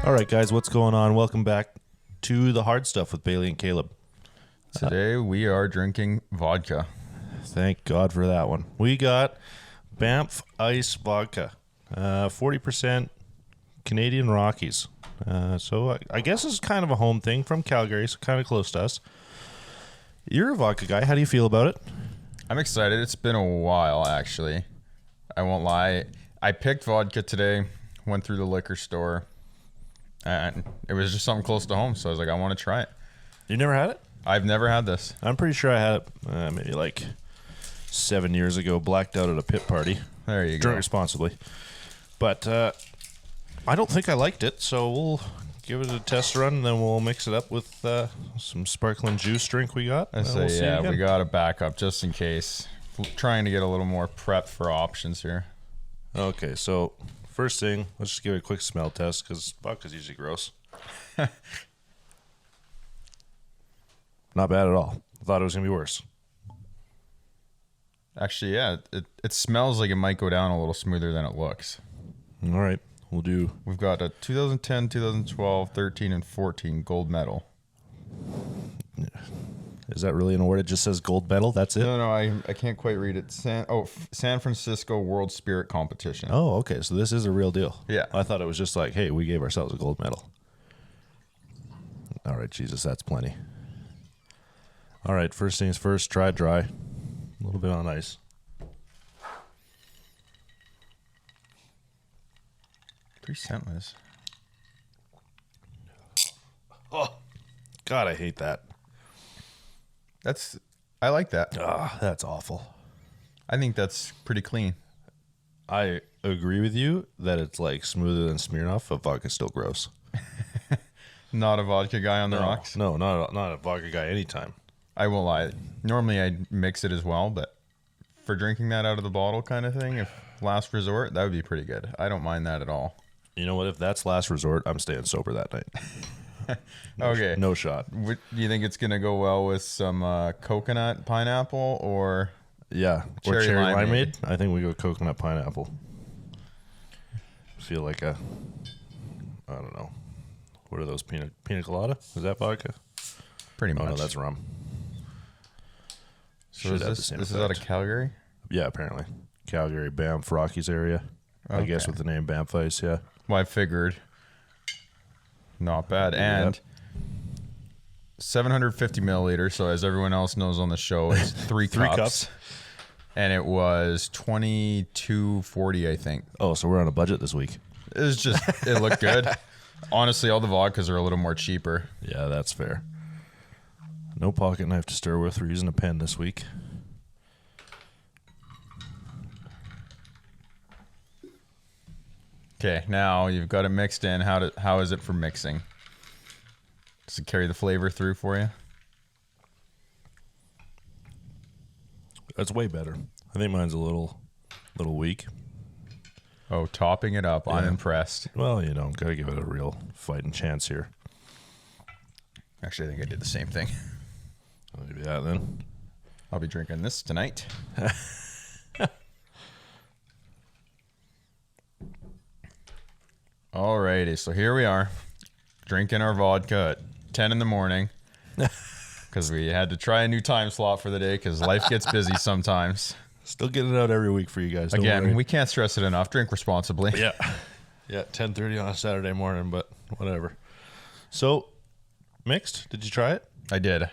All right, guys, what's going on? Welcome back to the hard stuff with Bailey and Caleb. Today we are drinking vodka. Thank God for that one. We got Banff Ice Vodka, 40% Canadian Rockies. So I guess it's kind of a home thing from Calgary, so kind of close to us. You're a vodka guy. How do you feel about it? I'm excited. It's been a while, actually. I won't lie. I picked vodka today, went through the liquor store, and it was just something close to home, so I was like, I want to try it. You never had it? I've never had this. I'm pretty sure I had it maybe like 7 years ago, blacked out at a pit party. There you go. Drink responsibly. But I don't think I liked it, so we'll give it a test run, and then we'll mix it up with some sparkling juice drink we got. I say, we got a backup just in case. Trying to get a little more prep for options here. Okay, so first thing, let's just give it a quick smell test, because vodka's usually gross. Not bad at all. I thought it was going to be worse. Actually, yeah, it smells like it might go down a little smoother than it looks. All right, we'll do... We've got a 2010, 2012, 13, and 14 gold medal. Is that really an award? It just says gold medal? That's it? No, I can't quite read it. San Francisco World Spirit Competition. Oh, okay, so this is a real deal. Yeah. I thought it was just like, hey, we gave ourselves a gold medal. All right, Jesus, that's plenty. All right, first things first, try dry. A little bit on ice. Pretty scentless. Oh, God, I hate that. I like that. That's awful. I think that's pretty clean. I agree with you that it's like smoother than Smirnoff, but vodka's still gross. Not a vodka guy on the rocks? No, not a vodka guy anytime. I won't lie. Normally I'd mix it as well, but for drinking that out of the bottle kind of thing, if last resort, that would be pretty good. I don't mind that at all. You know what? If that's last resort, I'm staying sober that night. Okay. No shot. Do you think it's going to go well with some coconut pineapple or... Yeah, Cherry or cherry limeade? limeade. I think we go coconut pineapple. Feel like I don't know. What are those, pina colada? Is that vodka? Pretty Oh much. no, that's rum. So Should have the this same is out of effect. Calgary? Yeah, apparently Calgary, Banff, Rockies area. I guess Okay. with the name Banff Ice. Yeah. Well, I figured. Not bad. And 750 milliliters. So as everyone else knows on the show, it's three cups. And it was $22.40, I think. Oh, so we're on a budget this week. It was just, it looked good. Honestly, all the vodkas are a little more cheaper. Yeah, that's fair. No pocket knife to stir with. We're using a pen this week. Okay, now you've got it mixed in. How is it for mixing? Does it carry the flavor through for you? That's way better. I think mine's a little weak. Oh, topping it up. I'm Yeah. impressed. Well, gotta give it a real fighting chance here. Actually, I think I did the same thing. I'll give you that then. I'll be drinking this tonight. Alrighty, so here we are, drinking our vodka at 10 in the morning because we had to try a new time slot for the day because life gets busy sometimes. Still getting it out every week for you guys. Don't Again, worry. we can't stress it enough. Drink responsibly. Yeah. 10:30 on a Saturday morning, but whatever. So, mixed? Did you try it? I did.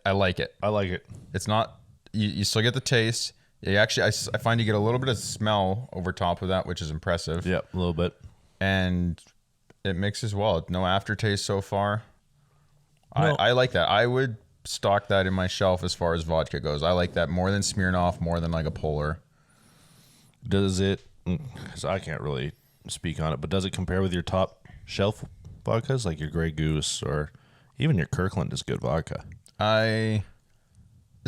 I like it. I like it. It's not, you still get the taste. You actually, I find you get a little bit of smell over top of that, which is impressive. Yeah, a little bit. And it mixes well. No aftertaste so far. No. I like that. I would stock that in my shelf as far as vodka goes. I like that more than Smirnoff, more than like a Polar. Does it, because I can't really speak on it, but does it compare with your top shelf vodkas, like your Grey Goose or even your Kirkland is good vodka? As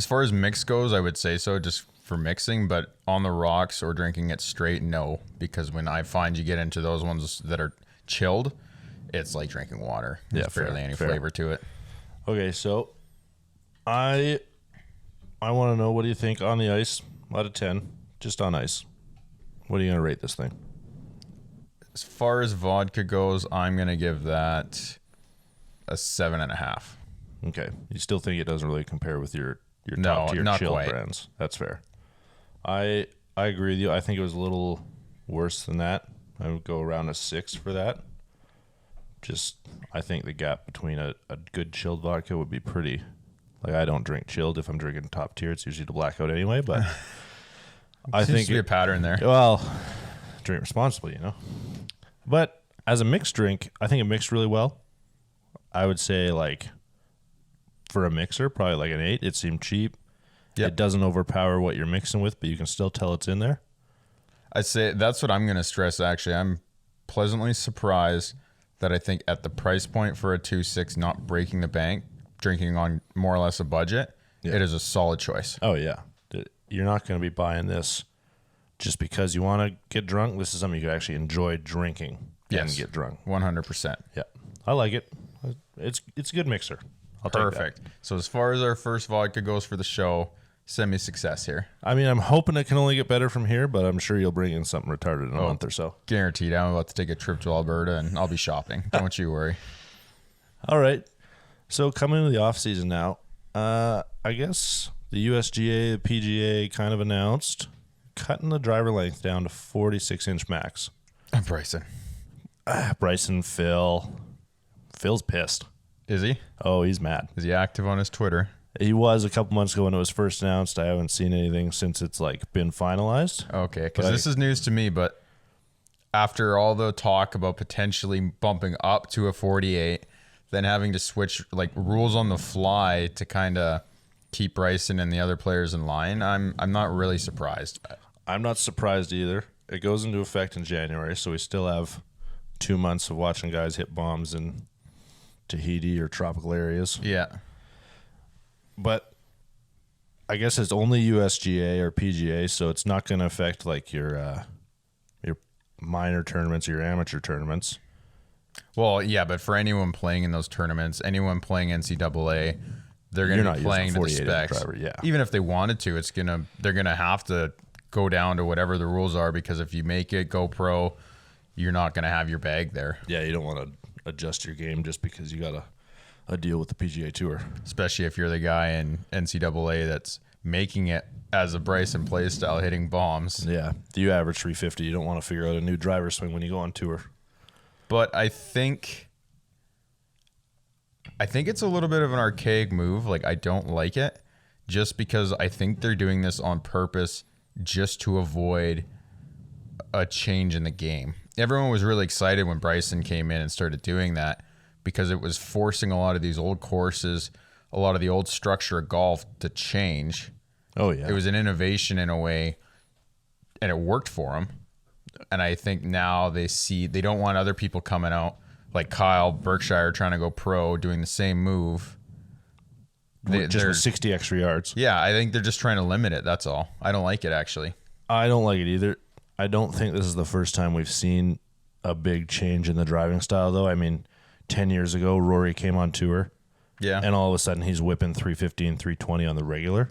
far as mix goes, I would say so, just for mixing, but on the rocks or drinking it straight, no. Because when I find you get into those ones that are chilled, it's like drinking water. There's barely any flavor to it. Okay, so I want to know, what do you think on the ice out of 10, just on ice? What are you going to rate this thing? As far as vodka goes, I'm going to give that a 7.5. Okay. You still think it doesn't really compare with your No, top tier not chilled quite. brands? That's fair. I agree with you. I think it was a little worse than that. I would go around a 6 for that. Just, I think the gap between a good chilled vodka would be pretty. Like, I don't drink chilled. If I'm drinking top tier, it's usually the blackout anyway. But I Seems think to be a pattern there. well, drink responsibly, you know. But as a mixed drink, I think it mixed really well. I would say, like, for a mixer, probably like an 8. It seemed cheap. Yep. It doesn't overpower what you're mixing with, but you can still tell it's in there. I'd say that's what I'm going to stress, actually. I'm pleasantly surprised that I think at the price point for a 2.6, not breaking the bank, drinking on more or less a budget, it is a solid choice. Oh, yeah. You're not going to be buying this just because you want to get drunk. This is something you can actually enjoy drinking and get drunk. 100%. Yeah. I like it. It's a good mixer. I'll take that. Perfect. So as far as our first vodka goes for the show, semi-success here. I mean, I'm hoping it can only get better from here, but I'm sure you'll bring in something retarded in a month or so. Guaranteed. I'm about to take a trip to Alberta and I'll be shopping. Don't you worry. All right. So coming into the off season now, I guess the USGA, the PGA kind of announced cutting the driver length down to 46-inch max. Bryson. Bryson, Phil's pissed. Is he? Oh, he's mad. Is he active on his Twitter? He was a couple months ago when it was first announced. I haven't seen anything since it's like been finalized. Okay, because this is news to me, but after all the talk about potentially bumping up to a 48, then having to switch like rules on the fly to kind of keep Bryson and the other players in line, I'm not really surprised. I'm not surprised either. It goes into effect in January, so we still have 2 months of watching guys hit bombs in Tahiti or tropical areas. Yeah. But I guess it's only USGA or PGA, so it's not going to affect like your minor tournaments or your amateur tournaments. Well, yeah, but for anyone playing in those tournaments, anyone playing NCAA, they're going to be playing to the specs. Driver, yeah. Even if they wanted to, they're going to have to go down to whatever the rules are, because if you make it go pro, you're not going to have your bag there. Yeah, you don't want to adjust your game just because you got a deal with the PGA Tour. Especially if you're the guy in NCAA that's making it as a Bryson play style, hitting bombs. Yeah, if you average 350, you don't want to figure out a new driver swing when you go on tour. But I think it's a little bit of an archaic move. Like, I don't like it, just because I think they're doing this on purpose just to avoid a change in the game. Everyone was really excited when Bryson came in and started doing that, because it was forcing a lot of these old courses, a lot of the old structure of golf to change. Oh, yeah. It was an innovation in a way, and it worked for them. And I think now they don't want other people coming out like Kyle Berkshire trying to go pro doing the same move. Just with 60 extra yards. Yeah, I think they're just trying to limit it. That's all. I don't like it, actually. I don't like it either. I don't think this is the first time we've seen a big change in the driving style, though. I mean, 10 years ago, Rory came on tour. Yeah. And all of a sudden, he's whipping 350 and 320 on the regular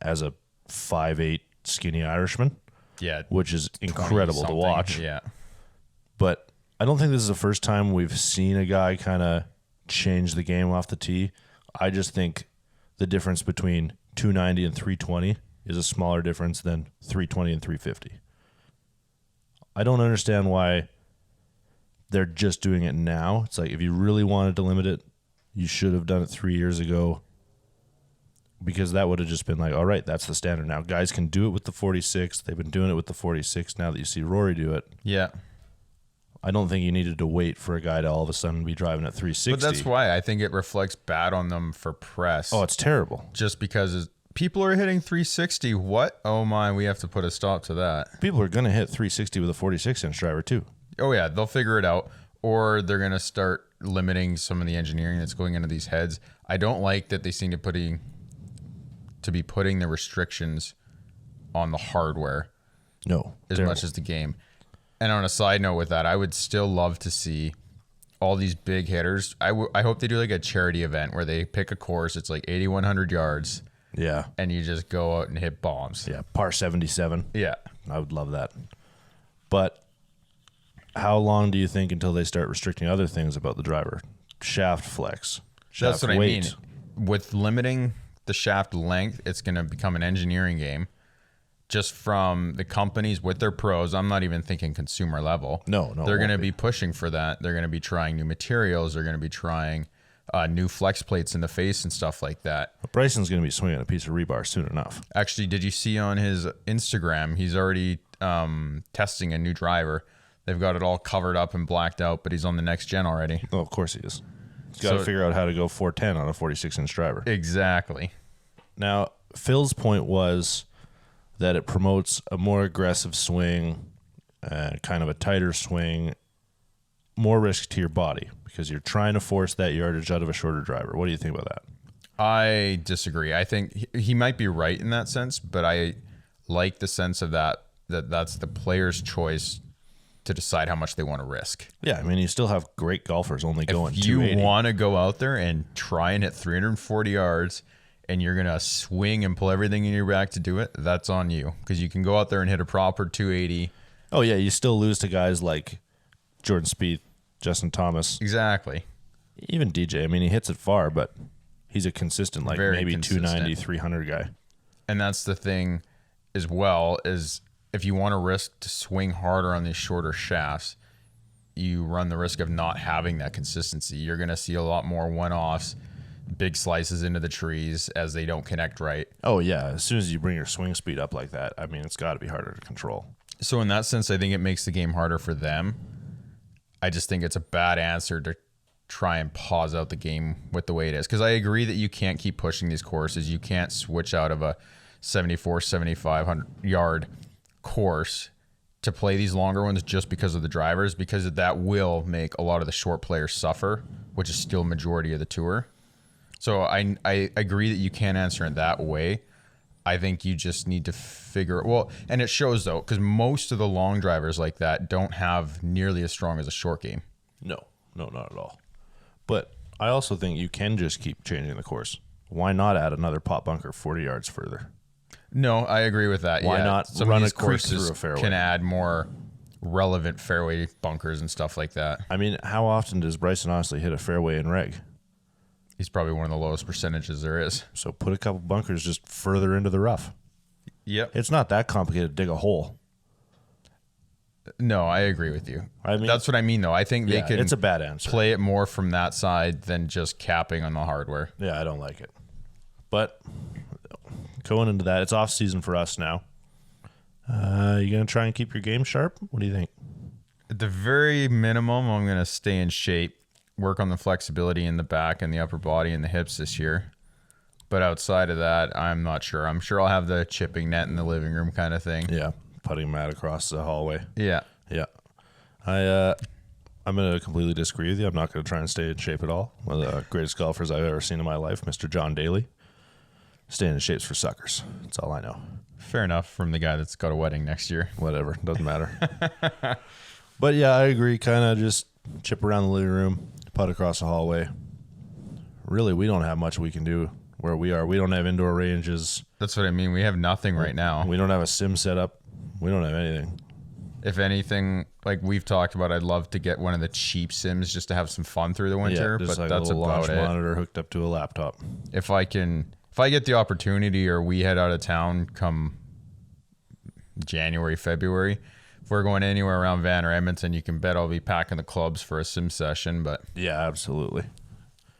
as a 5'8" skinny Irishman. Yeah. Which is incredible to watch. Yeah. But I don't think this is the first time we've seen a guy kind of change the game off the tee. I just think the difference between 290 and 320 is a smaller difference than 320 and 350. I don't understand why they're just doing it now. It's like, if you really wanted to limit it, you should have done it 3 years ago, because that would have just been like, all right, that's the standard now. Guys can do it with the 46. They've been doing it with the 46. Now that you see Rory do it, Yeah. I don't think you needed to wait for a guy to all of a sudden be driving at 360. But that's why I think it reflects bad on them for press. Oh, it's terrible. Just because people are hitting 360. What? Oh, my. We have to put a stop to that. People are going to hit 360 with a 46-inch driver, too. Oh, yeah. They'll figure it out. Or they're going to start limiting some of the engineering that's going into these heads. I don't like that they seem to be putting the restrictions on the hardware. No. As much as the game. And on a side note with that, I would still love to see all these big hitters. I hope they do like a charity event where they pick a course. It's like 8,100 yards. Yeah. And you just go out and hit bombs. Yeah. Par 77. Yeah. I would love that. But how long do you think until they start restricting other things about the driver? Shaft flex, shaft That's what weight. I mean. With limiting the shaft length, it's going to become an engineering game. Just from the companies with their pros, I'm not even thinking consumer level. No, They're going to be pushing for that. They're going to be trying new materials. They're going to be trying new flex plates in the face and stuff like that. Bryson's going to be swinging a piece of rebar soon enough. Actually, did you see on his Instagram, he's already testing a new driver. They've got it all covered up and blacked out, but he's on the next gen already. Oh, of course he is. He's got to figure out how to go 410 on a 46-inch driver. Exactly. Now, Phil's point was that it promotes a more aggressive swing, kind of a tighter swing, more risk to your body because you're trying to force that yardage out of a shorter driver. What do you think about that? I disagree. I think he might be right in that sense, but I like the sense of that's the player's choice to decide how much they want to risk. Yeah, I mean, you still have great golfers only going If 280. you want to go out there and try and hit 340 yards and you're going to swing and pull everything in your back to do it, that's on you. Because you can go out there and hit a proper 280. Oh, yeah, you still lose to guys like Jordan Spieth, Justin Thomas. Exactly. Even DJ. I mean, he hits it far, but he's a consistent, like Very maybe consistent. 290, 300 guy. And that's the thing as well, is if you want to risk to swing harder on these shorter shafts, you run the risk of not having that consistency. You're going to see a lot more one-offs, big slices into the trees as they don't connect right. Oh, yeah. As soon as you bring your swing speed up like that, I mean, it's got to be harder to control. So in that sense, I think it makes the game harder for them. I just think it's a bad answer to try and pause out the game with the way it is. Because I agree that you can't keep pushing these courses. You can't switch out of a 74, 7,500 yard course to play these longer ones just because of the drivers, because that will make a lot of the short players suffer, which is still majority of the tour. So I agree that you can't answer it that way. I think you just need to figure, well, and it shows though, because most of the long drivers like that don't have nearly as strong as a short game. No, not at all. But I also think you can just keep changing the course. Why not add another pot bunker 40 yards further? No, I agree with that. Why not Some run of a these creek courses through a fairway? can add more relevant fairway bunkers and stuff like that. I mean, how often does Bryson honestly hit a fairway in reg? He's probably one of the lowest percentages there is. So put a couple bunkers just further into the rough. Yep. It's not that complicated to dig a hole. No, I agree with you. I mean, that's what I mean, though. I think they yeah, can it's a bad answer. play it more from that side than just capping on the hardware. Yeah, I don't like it. But going into that, it's off season for us now. You gonna try and keep your game sharp? What do you think? At the very minimum, I'm going to stay in shape, work on the flexibility in the back and the upper body and the hips this year. But outside of that, I'm not sure. I'm sure I'll have the chipping net in the living room kind of thing. Yeah, putting mat across the hallway. Yeah. Yeah. I'm going to completely disagree with you. I'm not going to try and stay in shape at all. One of the greatest golfers I've ever seen in my life, Mr. John Daly. Staying in shape's for suckers. That's all I know. Fair enough from the guy that's got a wedding next year. Whatever. Doesn't matter. But yeah, I agree. Kind of just chip around the living room, putt across the hallway. Really, we don't have much we can do where we are. We don't have indoor ranges. That's what I mean. We have nothing right now. We don't have a sim set up. We don't have anything. If anything, like we've talked about, I'd love to get one of the cheap sims just to have some fun through the winter, Yeah, just but like that's a little about launch it. monitor hooked up to a laptop. If I get the opportunity or we head out of town come January, February, if we're going anywhere around Van or Edmonton, you can bet I'll be packing the clubs for a sim session. But Yeah, absolutely.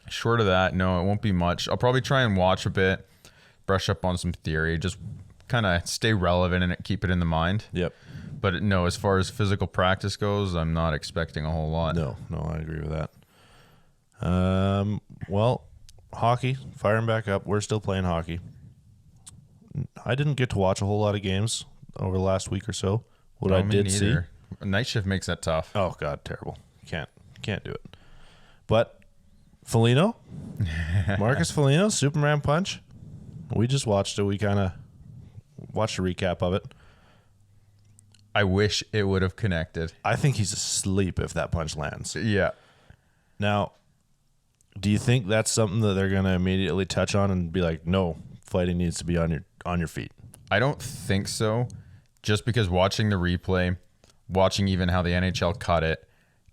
short of that, no, it won't be much. I'll probably try and watch a bit, brush up on some theory, just kind of stay relevant and keep it in the mind. Yep. But no, as far as physical practice goes, I'm not expecting a whole lot. No, I agree with that. Well, hockey, firing back up. We're still playing hockey. I didn't get to watch a whole lot of games over the last week or so. What No, I me did see. neither. Night shift makes that tough. Oh God, terrible. Can't do it. But Foligno, Marcus Foligno, Superman punch. We just watched it. We kind of watched a recap of it. I wish it would have connected. I think he's asleep if that punch lands. Yeah. Now, do you think that's something that they're going to immediately touch on and be like, no, fighting needs to be on your feet? I don't think so. Just because watching the replay, watching even how the NHL cut it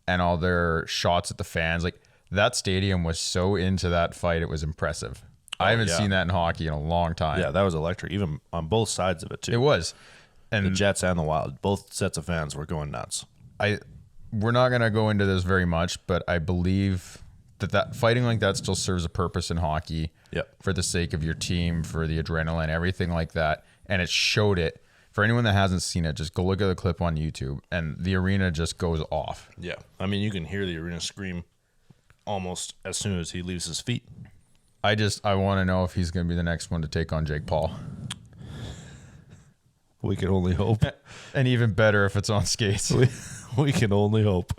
and all their shots at the fans, like that stadium was so into that fight. It was impressive. I haven't seen that in hockey in a long time. Yeah, that was electric, even on both sides of it too. It was. And the Jets and the Wild, both sets of fans were going nuts. We're not going to go into this very much, but I believe that fighting like that still serves a purpose in hockey. Yep. For the sake of your team, for the adrenaline, everything like that. And it showed it. For anyone that hasn't seen it, just go look at the clip on YouTube, and the arena just goes off. Yeah. I mean, you can hear the arena scream almost as soon as he leaves his feet. I want to know if he's going to be the next one to take on Jake Paul. We can only hope. And even better if it's on skates. We can only hope.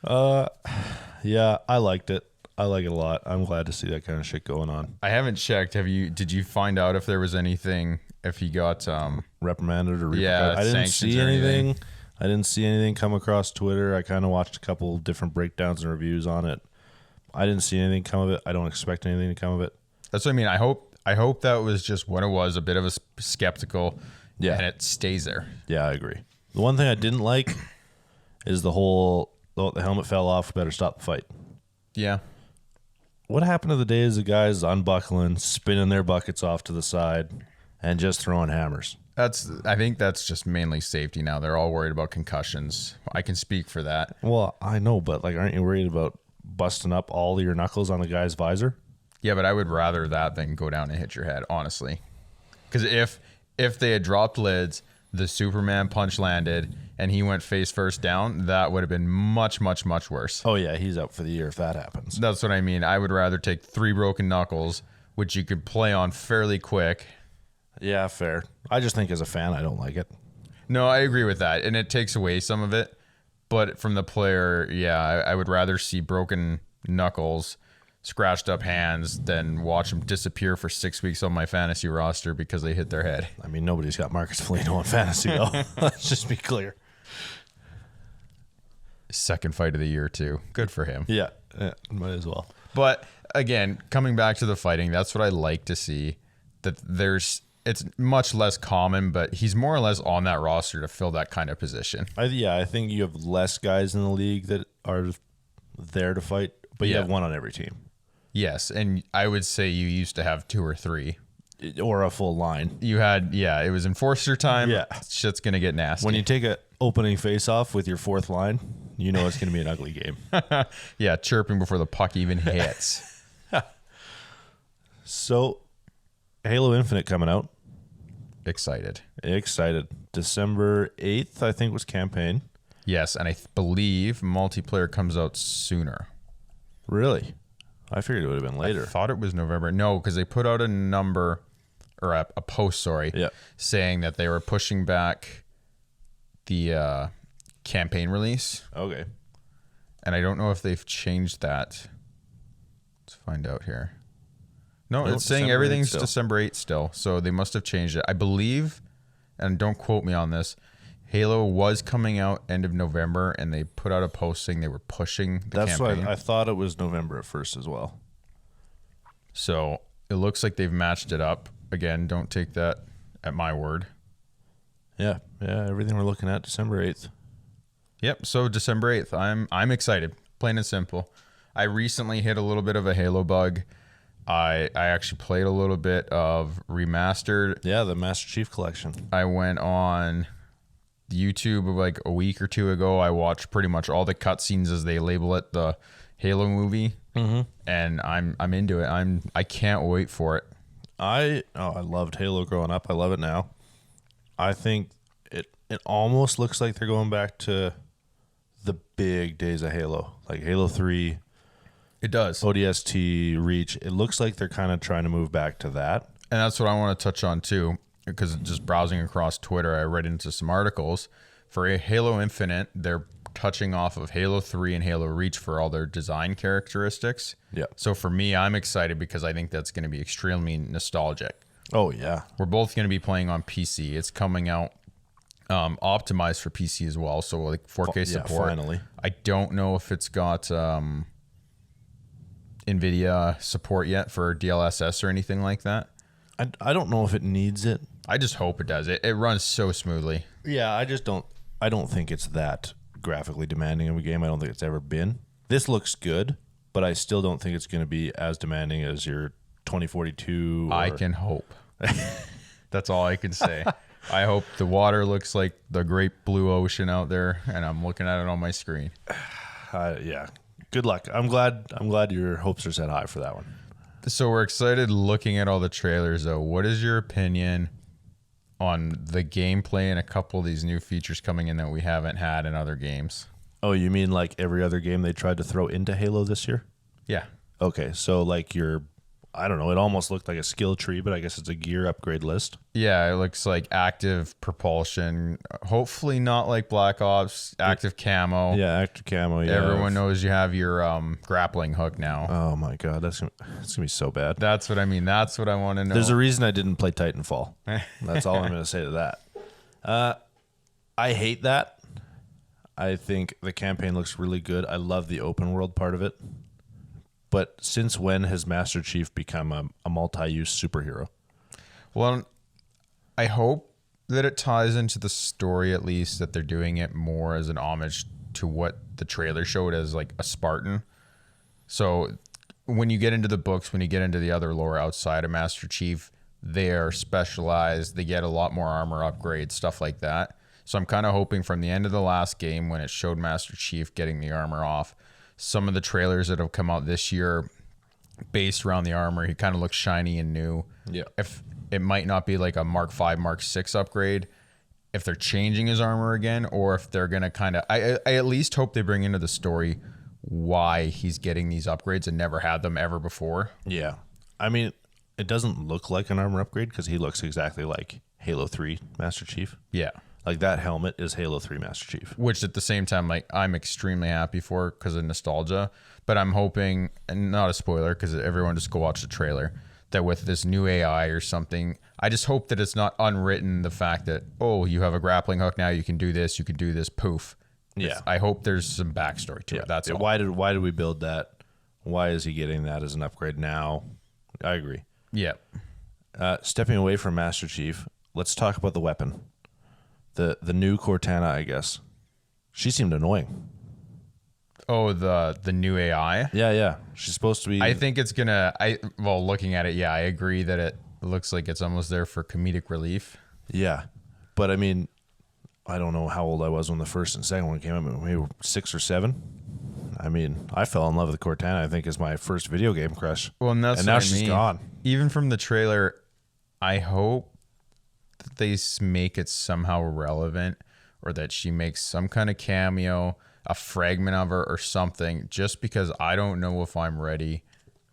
Yeah, I liked it. I like it a lot. I'm glad to see that kind of shit going on. I haven't checked. Did you find out if there was anything, if he got reprimanded or I didn't see anything. I didn't see anything come across Twitter. I kind of watched a couple different breakdowns and reviews on it. I didn't see anything come of it. I don't expect anything to come of it. That's what I mean. I hope that was just what it was, a bit of a skeptical. Yeah. And it stays there. Yeah, I agree. The one thing I didn't like is the helmet fell off. Better stop the fight. Yeah. What happened to the days of guys unbuckling, spinning their buckets off to the side, and just throwing hammers? I think that's just mainly safety now. They're all worried about concussions. I can speak for that. Well, I know, but aren't you worried about busting up all your knuckles on the guy's visor? Yeah, but I would rather that than go down and hit your head, honestly. Because if they had dropped lids, the Superman punch landed, and he went face first down, that would have been much, much, much worse. Oh, yeah, he's out for the year if that happens. That's what I mean. I would rather take 3 broken knuckles, which you could play on fairly quick. Yeah, fair. I just think as a fan, I don't like it. No, I agree with that, and it takes away some of it. But from the player, yeah, I would rather see broken knuckles, scratched up hands, than watch them disappear for 6 weeks on my fantasy roster because they hit their head. I mean, nobody's got Marcus Foligno on fantasy, though. Let's just be clear. Second fight of the year, too. Good for him. Yeah, might as well. But again, coming back to the fighting, that's what I like to see. That it's much less common, but he's more or less on that roster to fill that kind of position. I think you have less guys in the league that are there to fight, but you have one on every team. Yes, and I would say you used to have 2 or 3. Or a full line. You had, it was enforcer time. Yeah. Shit's going to get nasty. When you take a opening face-off with your 4th line, you know it's going to be an ugly game. Yeah, chirping before the puck even hits. So, Halo Infinite coming out. Excited. December 8th, I think, was campaign. Yes, and I believe multiplayer comes out sooner. Really? I figured it would have been later. I thought it was November. No, because they put out a number, or a post, saying that they were pushing back the campaign release. Okay. And I don't know if they've changed that. Let's find out here. No, it's saying December everything's 8th still. December 8th still. So they must have changed it. I believe, and don't quote me on this, Halo was coming out end of November, and they put out a post saying they were pushing the campaign. That's why I thought it was November at first as well. So it looks like they've matched it up. Again, don't take that at my word. Yeah, everything we're looking at, December 8th. Yep, so December 8th. I'm excited, plain and simple. I recently hit a little bit of a Halo bug. I actually played a little bit of Remastered. Yeah, the Master Chief Collection. I went on YouTube like a week or 2 ago. I watched pretty much all the cutscenes, as they label it, the Halo movie, and I'm into it. I can't wait for it. I loved Halo growing up. I love it now. I think it almost looks like they're going back to the big days of Halo, like Halo 3. It does. ODST, Reach. It looks like they're kind of trying to move back to that. And that's what I want to touch on too, because just browsing across Twitter, I read into some articles. For Halo Infinite, they're touching off of Halo 3 and Halo Reach for all their design characteristics. Yeah. So for me, I'm excited because I think that's going to be extremely nostalgic. Oh, yeah. We're both going to be playing on PC. It's coming out optimized for PC as well, so like 4K support. Finally. I don't know if it's got NVIDIA support yet for DLSS or anything like that. I don't know if it needs it. I just hope it does. It runs so smoothly. Yeah, I just don't. I don't think it's that graphically demanding of a game. I don't think it's ever been. This looks good, but I still don't think it's going to be as demanding as your 2042. I can hope. That's all I can say. I hope the water looks like the great blue ocean out there, and I'm looking at it on my screen. Yeah. Good luck. I'm glad your hopes are set high for that one. So we're excited looking at all the trailers, though. What is your opinion on the gameplay and a couple of these new features coming in that we haven't had in other games? Oh, you mean like every other game they tried to throw into Halo this year? Yeah. Okay, so like I don't know, it almost looked like a skill tree, but I guess it's a gear upgrade list. Yeah, it looks like active propulsion. Hopefully not like Black Ops, active camo. Yeah, active camo. Yeah. Everyone knows you have your grappling hook now. Oh my god, it's gonna be so bad. That's what I mean. That's what I want to know. There's a reason I didn't play Titanfall. That's all I'm going to say to that. I hate that. I think the campaign looks really good. I love the open world part of it. But since when has Master Chief become a multi-use superhero? Well, I hope that it ties into the story, at least, that they're doing it more as an homage to what the trailer showed as like a Spartan. So when you get into the books, when you get into the other lore outside of Master Chief, they are specialized. They get a lot more armor upgrades, stuff like that. So I'm kind of hoping from the end of the last game when it showed Master Chief getting the armor off, some of the trailers that have come out this year based around the armor, he kind of looks shiny and new. Yeah. If it might not be like a Mark 5, Mark 6 upgrade, if they're changing his armor again, or if they're going to kind of, I at least hope they bring into the story why he's getting these upgrades and never had them ever before. Yeah. I mean, it doesn't look like an armor upgrade because he looks exactly like Halo 3 Master Chief. Yeah. Like that helmet is Halo 3 Master Chief. Which at the same time, like I'm extremely happy for because of nostalgia. But I'm hoping, and not a spoiler because everyone just go watch the trailer, that with this new AI or something, I just hope that it's not unwritten the fact that, oh, you have a grappling hook now, you can do this, poof. Yeah. I hope there's some backstory to it. That's all. Why did we build that? Why is he getting that as an upgrade now? I agree. Yeah. Stepping away from Master Chief, let's talk about the weapon. The new Cortana, I guess. She seemed annoying. Oh, the new AI? Yeah. She's supposed to be... I think it's gonna... looking at it, yeah, I agree that it looks like it's almost there for comedic relief. Yeah. But I mean, I don't know how old I was when the first and second one came out. Maybe 6 or 7. I mean, I fell in love with Cortana, I think, as my first video game crush. Well, and that's now what I she's mean. gone. Even from the trailer, I hope that they make it somehow relevant, or that she makes some kind of cameo, a fragment of her or something, just because I don't know if I'm ready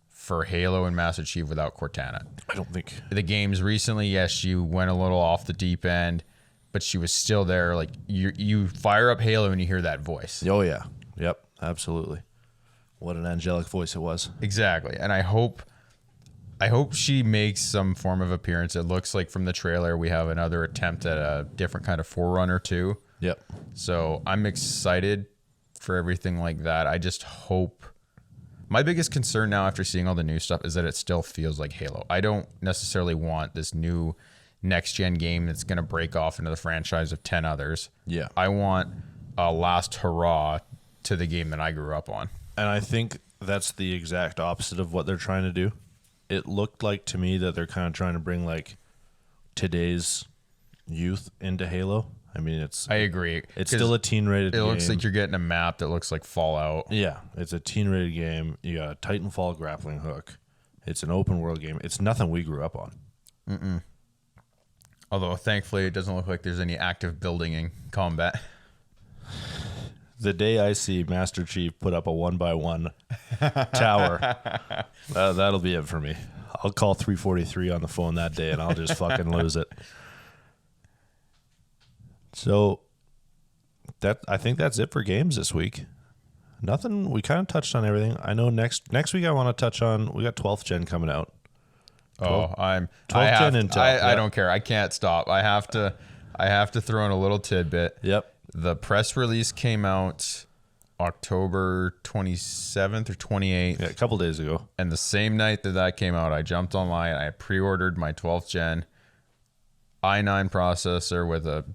for Halo and Master Chief without Cortana. I don't think... The games recently, yes, she went a little off the deep end, but she was still there. Like you fire up Halo and you hear that voice. Oh, yeah. Yep, absolutely. What an angelic voice it was. Exactly. And I hope she makes some form of appearance. It looks like from the trailer we have another attempt at a different kind of Forerunner too. Yep. So I'm excited for everything like that. I just hope... My biggest concern now after seeing all the new stuff is that it still feels like Halo. I don't necessarily want this new next-gen game that's going to break off into the franchise of 10 others. Yeah. I want a last hurrah to the game that I grew up on. And I think that's the exact opposite of what they're trying to do. It looked like to me that they're kind of trying to bring like today's youth into Halo. I mean, I agree. It's still a teen-rated game. It looks like you're getting a map that looks like Fallout. Yeah, it's a teen-rated game. You got a Titanfall grappling hook. It's an open-world game. It's nothing we grew up on. Although, thankfully, it doesn't look like there's any active building in combat. The day I see Master Chief put up a 1x1 tower, that'll be it for me. I'll call 343 on the phone that day, and I'll just fucking lose it. So I think that's it for games this week. Nothing. We kind of touched on everything. I know next week I want to touch on. We got 12th gen coming out. 12th gen Intel. I don't care. I can't stop. I have to throw in a little tidbit. Yep. The press release came out October 27th or 28th. Yeah, a couple days ago. And the same night that came out, I jumped online. I pre-ordered my 12th gen i9 processor with a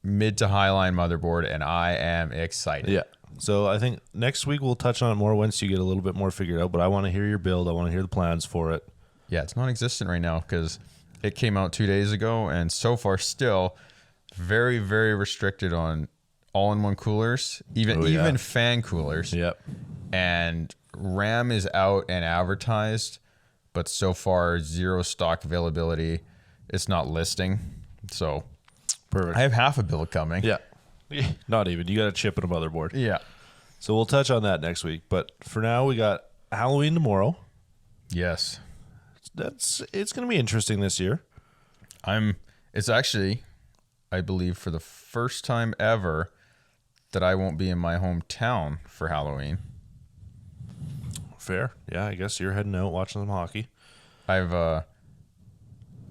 mid to high line motherboard, and I am excited. Yeah. So I think next week we'll touch on it more once you get a little bit more figured out. But I want to hear your build. I want to hear the plans for it. Yeah, it's non-existent right now because it came out 2 days ago, and so far still very, very restricted on all-in-one coolers, even fan coolers. Yep. And RAM is out and advertised, but so far zero stock availability. It's not listing. So Perfect. I have half a build coming. Yeah. Not even. You got a chip and a motherboard. Yeah. So we'll touch on that next week. But for now, we got Halloween tomorrow. Yes. It's going to be interesting this year. It's actually, I believe, for the first time ever that I won't be in my hometown for Halloween. Fair. Yeah, I guess you're heading out watching some hockey. I've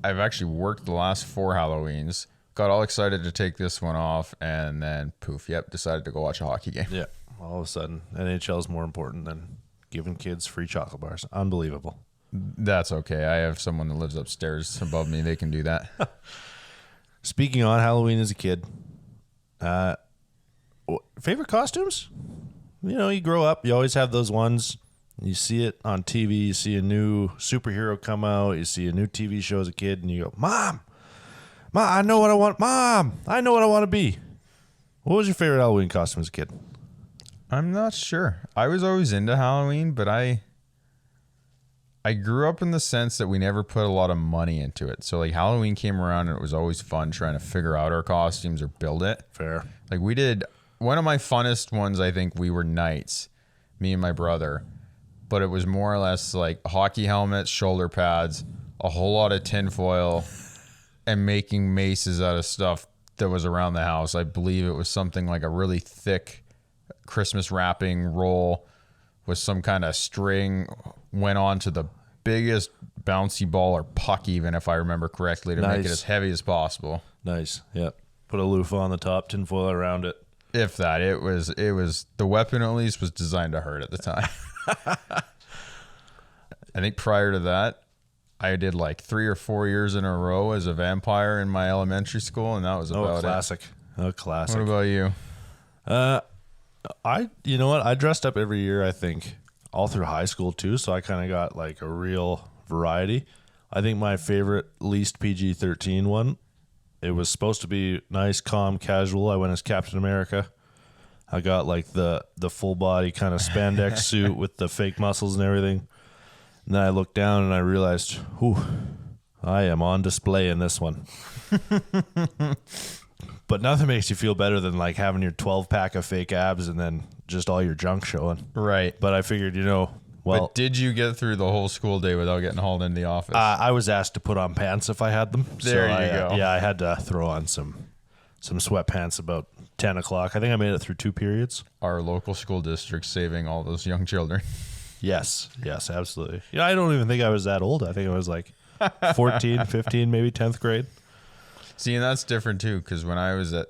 actually worked the last 4 Halloweens, got all excited to take this one off, and then poof, decided to go watch a hockey game. Yeah. All of a sudden, NHL is more important than giving kids free chocolate bars. Unbelievable. That's okay. I have someone that lives upstairs above me. They can do that. Speaking on Halloween as a kid, favorite costumes? You know, you grow up, you always have those ones. You see it on TV. You see a new superhero come out. You see a new TV show as a kid, and you go, Mom, I know what I want. Mom, I know what I want to be. What was your favorite Halloween costume as a kid? I'm not sure. I was always into Halloween, but I grew up in the sense that we never put a lot of money into it. So like Halloween came around and it was always fun trying to figure out our costumes or build it. Fair. Like we did one of my funnest ones. I think we were knights, me and my brother, but it was more or less like hockey helmets, shoulder pads, a whole lot of tinfoil, and making maces out of stuff that was around the house. I believe it was something like a really thick Christmas wrapping roll with some kind of string went on to the biggest bouncy ball or puck, even if I remember correctly, to make it as heavy as possible. Nice. Yep. Put a loofah on the top, tinfoil around it. If that, it was the weapon at least was designed to hurt at the time. I think prior to that, I did like 3 or 4 years in a row as a vampire in my elementary school, and that was about classic. it. Oh, classic. What about you? You know what? I dressed up every year, I think, all through high school too. So I kind of got like a real variety. I think my favorite, least PG-13 one, it was supposed to be nice, calm, casual. I went as Captain America. I got like the full body kind of spandex suit with the fake muscles and everything. And then I looked down and I realized, I am on display in this one. But nothing makes you feel better than like having your 12-pack of fake abs and then just all your junk showing. Right. But I figured, but did you get through the whole school day without getting hauled into the office? I was asked to put on pants if I had them. There you go. Yeah, I had to throw on some sweatpants about 10 o'clock. I think I made it through 2 periods. Our local school district saving all those young children. Yes, absolutely. I don't even think I was that old. I think I was like 14, 15, maybe 10th grade. See, and that's different too, because when I was at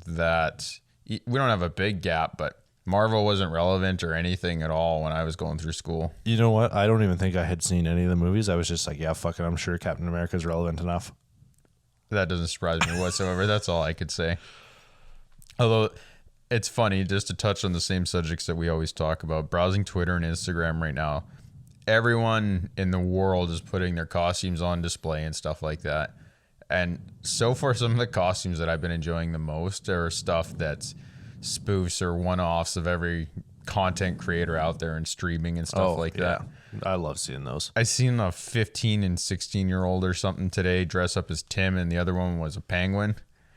that, we don't have a big gap, but Marvel wasn't relevant or anything at all when I was going through school. You know what? I don't even think I had seen any of the movies. I was just like, yeah, fuck it. I'm sure Captain America is relevant enough. That doesn't surprise me whatsoever. That's all I could say. Although it's funny, just to touch on the same subjects that we always talk about, browsing Twitter and Instagram right now, everyone in the world is putting their costumes on display and stuff like that. And so far, some of the costumes that I've been enjoying the most are stuff that's spoofs or one-offs of every content creator out there and streaming and stuff like that. I love seeing those. I seen a 15 and 16-year-old or something today dress up as Tim, and the other one was a penguin.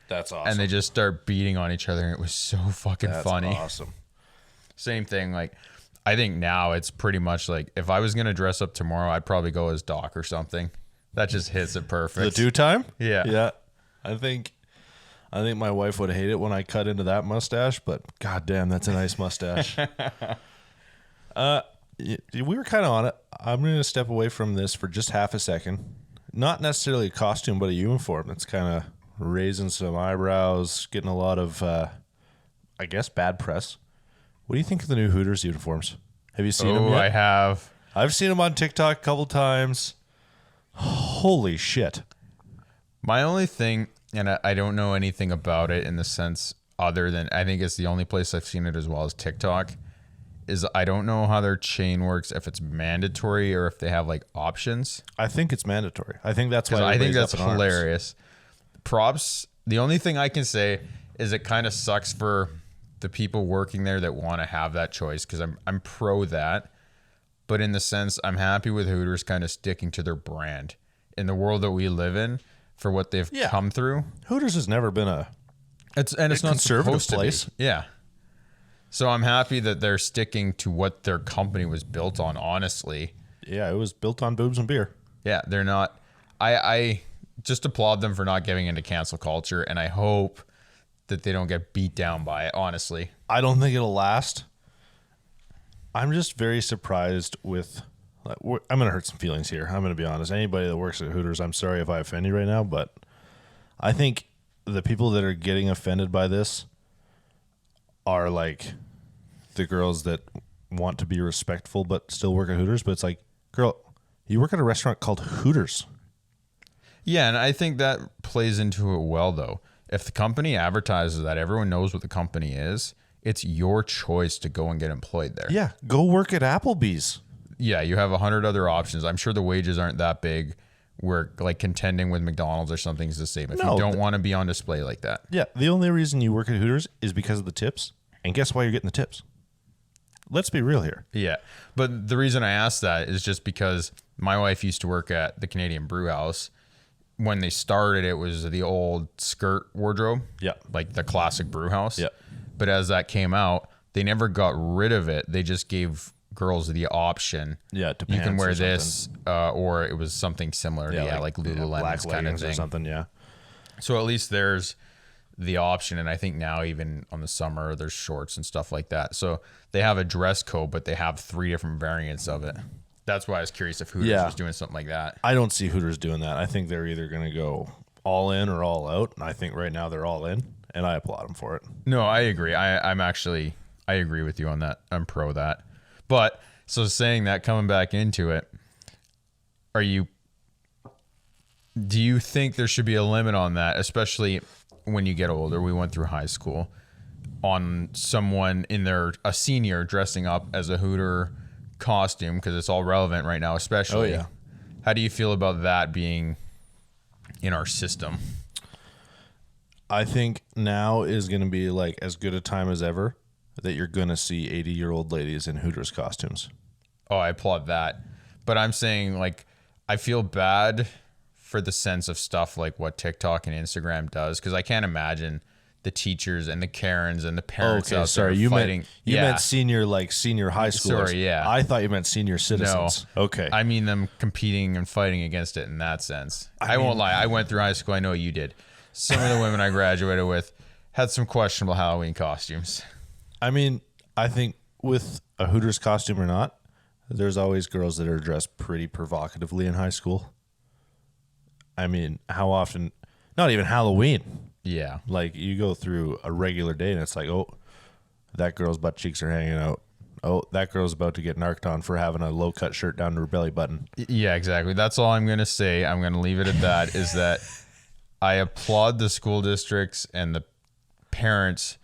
That's awesome. And they just start beating on each other, and it was so fucking funny. That's awesome. Same thing. Like, I think now it's pretty much like if I was going to dress up tomorrow, I'd probably go as Doc or something. That just hits it perfect. The 2 time? Yeah. Yeah. I think my wife would hate it when I cut into that mustache, but goddamn, that's a nice mustache. We were kind of on it. I'm going to step away from this for just half a second. Not necessarily a costume, but a uniform that's kind of raising some eyebrows, getting a lot of, I guess, bad press. What do you think of the new Hooters uniforms? Have you seen them yet? I have. I've seen them on TikTok a couple times. Holy shit. My only thing, and I don't know anything about it in the sense other than I think it's the only place I've seen it as well as TikTok. Is I don't know how their chain works, if it's mandatory or if they have like options. I think it's mandatory. I think that's why I think everybody's that's up in arms. hilarious. Props. The only thing I can say is it kind of sucks for the people working there that want to have that choice, because I'm pro that. But in the sense, I'm happy with Hooters kind of sticking to their brand in the world that we live in for what they've come through. Hooters has never been It's not conservative supposed to place. be. Yeah. So I'm happy that they're sticking to what their company was built on, honestly. Yeah, it was built on boobs and beer. Yeah, they're not. I just applaud them for not giving into cancel culture, and I hope that they don't get beat down by it, honestly. I don't think it'll last. I'm just very surprised with... I'm going to hurt some feelings here. I'm going to be honest. Anybody that works at Hooters, I'm sorry if I offend you right now, but I think the people that are getting offended by this are like the girls that want to be respectful but still work at Hooters. But it's like, girl, you work at a restaurant called Hooters. Yeah, and I think that plays into it well, though. If the company advertises that everyone knows what the company is, it's your choice to go and get employed there. Yeah, go work at Applebee's. Yeah, you have 100 other options. I'm sure the wages aren't that big where like contending with McDonald's or something is the same. If you don't want to be on display like that. Yeah, the only reason you work at Hooters is because of the tips. And guess why you're getting the tips? Let's be real here. Yeah. But the reason I asked that is just because my wife used to work at the Canadian Brew House. When they started, it was the old skirt wardrobe. Yeah. Like the classic brew house. Yeah. But as that came out, they never got rid of it. They just gave girls the option. Yeah, to you can pants wear or this, or it was something similar. Yeah, like Lululemon black kind of leggings thing. or something, yeah. So at least there's the option, and I think now even on the summer there's shorts and stuff like that. So they have a dress code, but they have 3 different variants of it. That's why I was curious if Hooters was doing something like that. I don't see Hooters doing that. I think they're either going to go all in or all out, and I think right now they're all in, and I applaud them for it. No, I agree. I agree with you on that. I'm pro that. But so saying that, coming back into it, do you think there should be a limit on that, especially when you get older? We went through high school, on someone a senior dressing up as a Hooter costume, because it's all relevant right now, especially. Oh, yeah. How do you feel about that being in our system? I think now is going to be like as good a time as ever that you're going to see 80-year-old ladies in Hooters costumes. Oh, I applaud that. But I'm saying, like, I feel bad for the sense of stuff like what TikTok and Instagram does, because I can't imagine the teachers and the Karens and the parents out there fighting. You meant senior high schoolers. Sorry, yeah. I thought you meant senior citizens. No. Okay. I mean them competing and fighting against it in that sense. I won't lie. I went through high school. I know you did. Some of the women I graduated with had some questionable Halloween costumes. I mean, I think with a Hooters costume or not, there's always girls that are dressed pretty provocatively in high school. I mean, how often? Not even Halloween. Yeah. Like, you go through a regular day and it's like, oh, that girl's butt cheeks are hanging out. Oh, that girl's about to get narked on for having a low-cut shirt down to her belly button. Yeah, exactly. That's all I'm going to say. I'm going to leave it at that, is that I applaud the school districts and the parents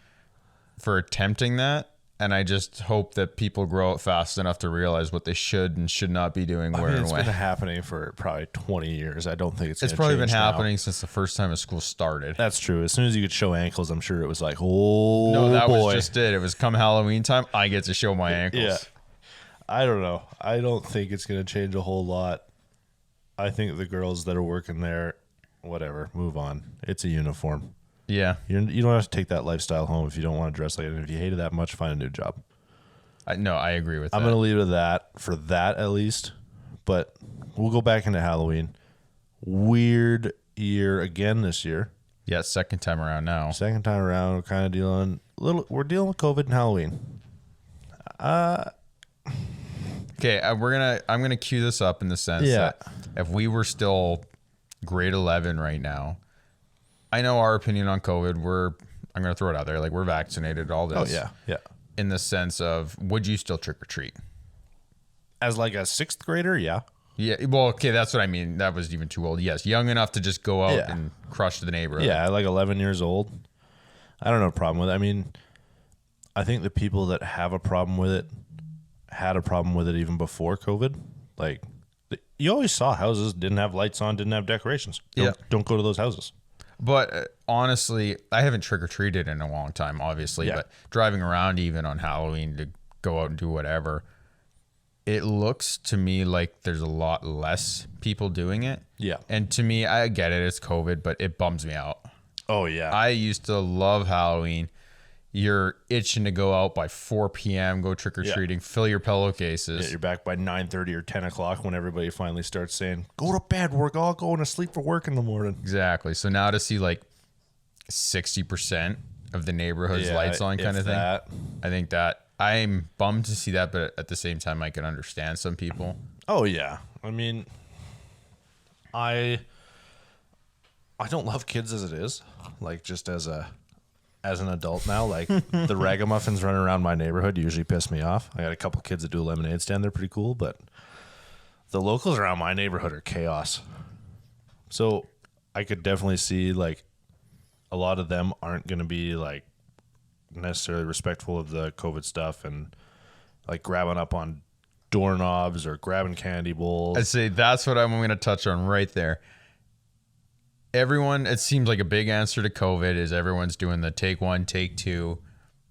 for attempting that. And I just hope that people grow up fast enough to realize what they should and should not be doing where and when. It's been happening for probably 20 years. I don't think it's probably been now. happening since the first time a school started. That's true. As soon as you could show ankles, I'm sure it was like, oh, no, that boy. was just it. It was come Halloween time, I get to show my ankles. Yeah. I don't know. I don't think it's going to change a whole lot. I think the girls that are working there, whatever, move on. It's a uniform. Yeah. You don't have to take that lifestyle home if you don't want to dress like it. And if you hate it that much, find a new job. No, I agree with that. I'm going to leave it at that, for that at least. But we'll go back into Halloween. Weird year again this year. Yeah, second time around now. Second time around, we're kind of we're dealing with COVID and Halloween. Okay, I'm gonna cue this up in the sense that if we were still grade 11 right now, I know our opinion on COVID. I'm gonna throw it out there, like, we're vaccinated, all this. Oh yeah. In the sense of, would you still trick or treat? As like a 6th grader, yeah. Yeah, well, okay, that's what I mean. That was even too old. Yes, young enough to just go out Yeah. and crush the neighborhood. Yeah, like 11 years old. I don't have a problem with it. I mean, I think the people that have a problem with it had a problem with it even before COVID. Like, you always saw houses didn't have lights on, didn't have decorations. Don't go to those houses. But honestly, I haven't trick-or-treated in a long time, obviously. Yeah. But driving around even on Halloween to go out and do whatever, it looks to me like there's a lot less people doing it. Yeah. And to me, I get it, it's COVID, but it bums me out. Oh, yeah. I used to love Halloween. You're itching to go out by 4 p.m., go trick-or-treating, fill your pillowcases. Yeah, you're back by 9:30 or 10 o'clock when everybody finally starts saying, go to bed, we're all going to sleep for work in the morning. Exactly. So now to see like 60% of the neighborhood's lights on kind of thing, I think that I'm bummed to see that, but at the same time, I can understand some people. Oh, yeah. I mean, I don't love kids as it is. Like, just as an adult now, like the ragamuffins running around my neighborhood usually piss me off. I got a couple kids that do a lemonade stand. They're pretty cool, but the locals around my neighborhood are chaos. So I could definitely see like a lot of them aren't going to be like necessarily respectful of the COVID stuff and like grabbing up on doorknobs or grabbing candy bowls. I'd say that's what I'm going to touch on right there. Everyone, it seems like a big answer to COVID is everyone's doing the take one, take two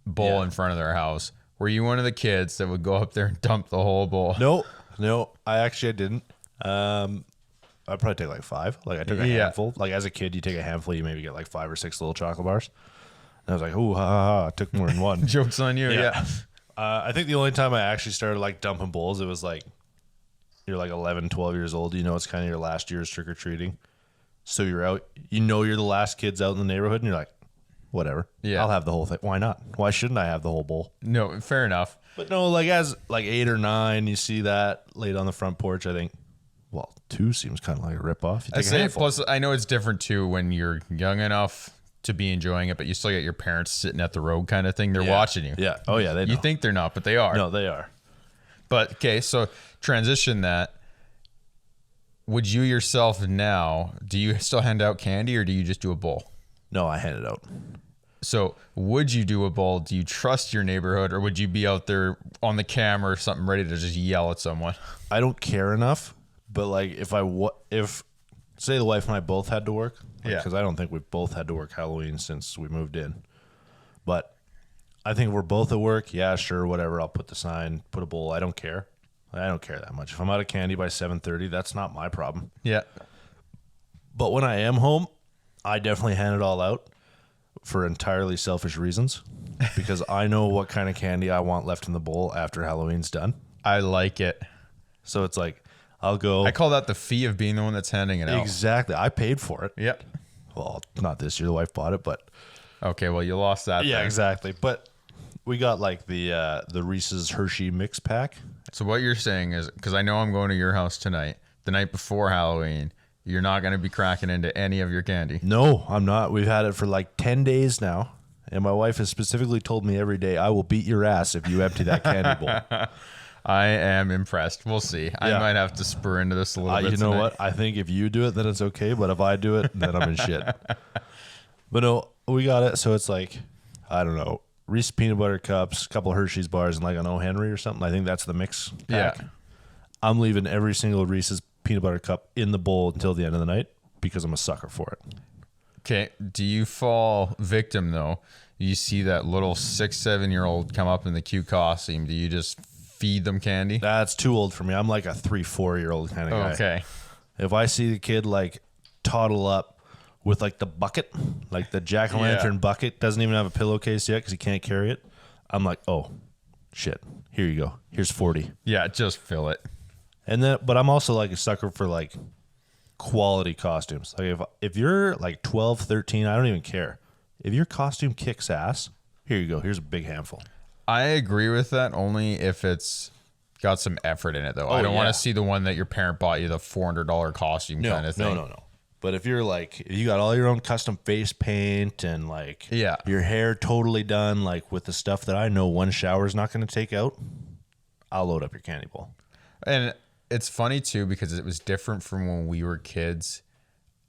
bowl in front of their house. Were you one of the kids that would go up there and dump the whole bowl? No, I didn't. I'd probably take like 5. Like I took a handful. Like as a kid, you take a handful, you maybe get like 5 or 6 little chocolate bars. And I was like, ooh, ha, ha, ha. I took more than one. Joke's on you. Yeah. I think the only time I actually started like dumping bowls, it was like you're like 11, 12 years old. You know, it's kind of your last year's trick-or-treating. So you're out, you're the last kids out in the neighborhood, and you're like, whatever. Yeah. I'll have the whole thing. Why not? Why shouldn't I have the whole bowl? No, fair enough. But no, like as like 8 or 9, you see that laid on the front porch, I think, well, 2 seems kind of like a ripoff. I say, plus, I know it's different too when you're young enough to be enjoying it, but you still get your parents sitting at the road kind of thing. They're watching you. Yeah. Oh, yeah. They know. You think they're not, but they are. No, they are. But, okay, so transition that. Would you yourself now, do you still hand out candy or do you just do a bowl? No, I hand it out. So would you do a bowl? Do you trust your neighborhood or would you be out there on the camera or something ready to just yell at someone? I don't care enough, but like if say the wife and I both had to work, because I don't think we've both had to work Halloween since we moved in. But I think if we're both at work, yeah, sure, whatever. I'll put the sign, put a bowl. I don't care. I don't care that much. If I'm out of candy by 7:30, that's not my problem. Yeah. But when I am home, I definitely hand it all out for entirely selfish reasons because I know what kind of candy I want left in the bowl after Halloween's done. I like it. So it's like, I'll go. I call that the fee of being the one that's handing it out. Exactly. I paid for it. Yep. Well, not this year. The wife bought it, but. Okay, well, you lost that. Yeah, then. exactly. But we got like the Reese's Hershey mix pack. So what you're saying is, because I know I'm going to your house tonight, the night before Halloween, you're not going to be cracking into any of your candy. No, I'm not. We've had it for like 10 days now. And my wife has specifically told me every day, I will beat your ass if you empty that candy bowl. I am impressed. We'll see. I might have to spur into this a little bit. You know tonight. what? I think if you do it, then it's okay. But if I do it, then I'm in shit. But no, we got it. So it's like, I don't know, Reese's peanut butter cups, a couple Hershey's bars, and like an O. Henry or something. I think that's the mix pack. Yeah. I'm leaving every single Reese's peanut butter cup in the bowl until the end of the night because I'm a sucker for it. Okay. Do you fall victim, though? You see that little 6-7-year-old come up in the cute costume. Do you just feed them candy? That's too old for me. I'm like a 3-4-year-old kind of guy. Okay. If I see the kid like toddle up with like the bucket, like the jack-o'-lantern bucket, doesn't even have a pillowcase yet because he can't carry it, I'm like, oh, shit. Here you go. Here's 40. Yeah, just fill it. And then, but I'm also like a sucker for like quality costumes. Like if you're like 12, 13, I don't even care. If your costume kicks ass, here you go. Here's a big handful. I agree with that only if it's got some effort in it, though. I don't want to see the one that your parent bought you, the $400 costume kind of thing. No. But if you're like, if you got all your own custom face paint and like your hair totally done, like with the stuff that I know one shower's not going to take out, I'll load up your candy bowl. And it's funny too because it was different from when we were kids.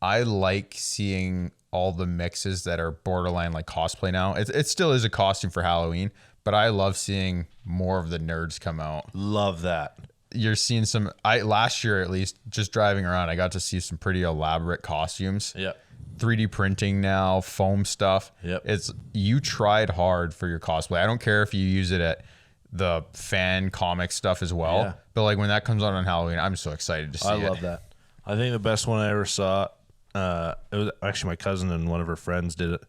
I like seeing all the mixes that are borderline like cosplay now. It still is a costume for Halloween, but I love seeing more of the nerds come out. Love that. You're seeing some. Last year at least, just driving around, I got to see some pretty elaborate costumes. Yep. 3D printing now, foam stuff. Yep. You tried hard for your cosplay. I don't care if you use it at the fan comic stuff as well. Yeah. But like when that comes out on Halloween, I'm so excited to see it. I love that. I think the best one I ever saw, it was actually my cousin and one of her friends did it.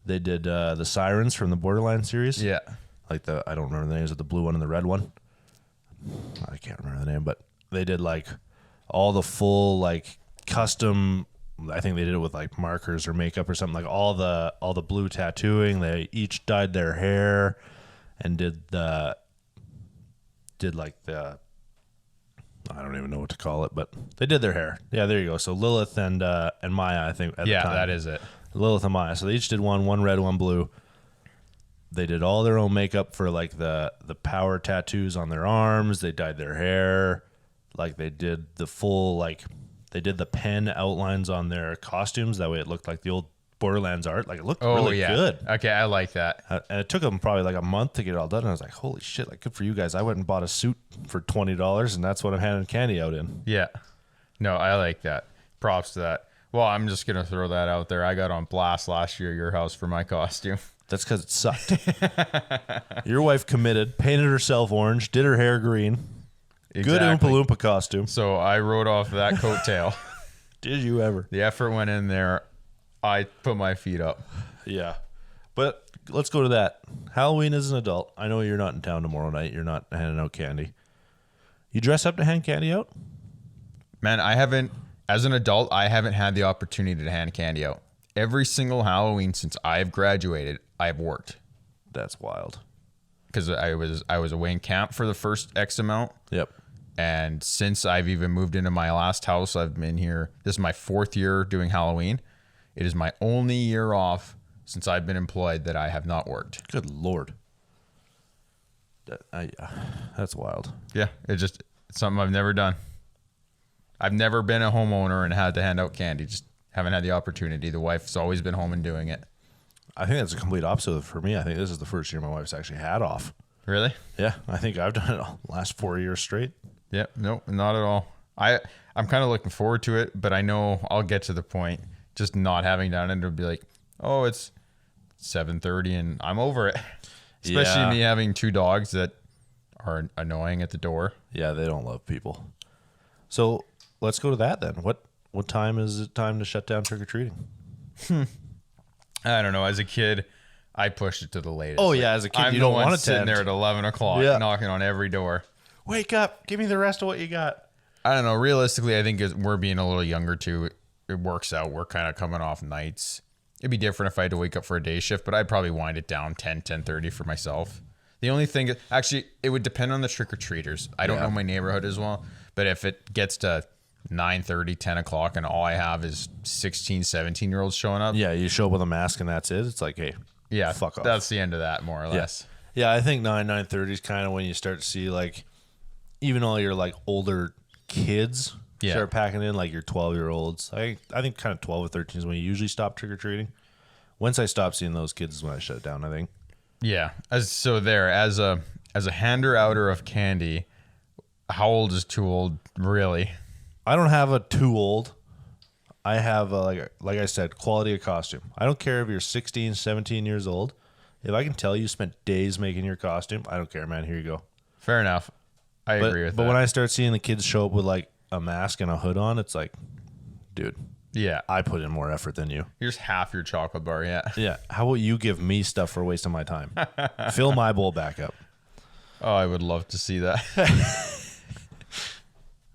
They did the Sirens from the Borderline series. Yeah. Like I don't remember the names of the blue one and the red one. I can't remember the name, but they did like all the full like custom. I think they did it with like markers or makeup or something, like all the blue tattooing. They each dyed their hair and did like the, I don't even know what to call it, but they did their hair. Yeah, there you go. So Lilith and Maya, I think at the time. That is it. Lilith and Maya. So they each did one red, one blue. They did all their own makeup for like the power tattoos on their arms. They dyed their hair. Like they did the full, like they did the pen outlines on their costumes. That way it looked like the old Borderlands art. Like it looked really good. Okay, I like that. And it took them probably like a month to get it all done. And I was like, holy shit, like good for you guys. I went and bought a suit for $20 and that's what I'm handing candy out in. Yeah. No, I like that. Props to that. Well, I'm just going to throw that out there. I got on blast last year at your house for my costume. That's because it sucked. Your wife committed, painted herself orange, did her hair green. Exactly. Good Oompa Loompa costume. So I rode off that coattail. Did you ever? The effort went in there. I put my feet up. Yeah. But let's go to that. Halloween as an adult. I know you're not in town tomorrow night. You're not handing out candy. You dress up to hand candy out? Man, as an adult, I haven't had the opportunity to hand candy out. Every single Halloween since I've graduated, I've worked. That's wild. Because I was away in camp for the first X amount. Yep. And since I've even moved into my last house, I've been here. This is my 4th year doing Halloween. It is my only year off since I've been employed that I have not worked. Good Lord. That's wild. Yeah, it's something I've never done. I've never been a homeowner and had to hand out candy. Just haven't had the opportunity. The wife's always been home and doing it. I think that's a complete opposite for me. I think this is the first year my wife's actually had off. Really? Yeah, I think I've done it all last 4 years straight. Yeah, no, not at all. I'm kind of looking forward to it, but I know I'll get to the point just not having done it. It'll be like, oh, it's 7:30 and I'm over it. Especially me having 2 dogs that are annoying at the door. Yeah, they don't love people. So let's go to that then. What time is it time to shut down trick-or-treating? I don't know. As a kid, I pushed it to the latest. Oh, yeah. As a kid, you don't want to sitting there at 11 o'clock knocking on every door. Wake up. Give me the rest of what you got. I don't know. Realistically, I think we're being a little younger, too. It works out. We're kind of coming off nights. It'd be different if I had to wake up for a day shift, but I'd probably wind it down 10:30 for myself. The only thing, actually, it would depend on the trick-or-treaters. I don't know my neighborhood as well, but if it gets to 9:30, 10 o'clock, and all I have is 16, 17-year-olds showing up. Yeah, you show up with a mask and that's it. It's like, hey, fuck off. That's the end of that, more or less. Yeah, I think 9:30 is kind of when you start to see, like, even all your, like, older kids start packing in, like your 12-year-olds. I think kind of 12 or 13 is when you usually stop trick-or-treating. Once I stop seeing those kids is when I shut it down, I think. Yeah. As a hander-outer of candy, how old is too old, really? I don't have a too old. I have, like I said, quality of costume. I don't care if you're 16, 17 years old. If I can tell you spent days making your costume, I don't care, man. Here you go. Fair enough. I agree with that. But when I start seeing the kids show up with, like, a mask and a hood on, it's like, dude. Yeah. I put in more effort than you. Here's half your chocolate bar, yeah. Yeah. How about you give me stuff for wasting my time? Fill my bowl back up. Oh, I would love to see that.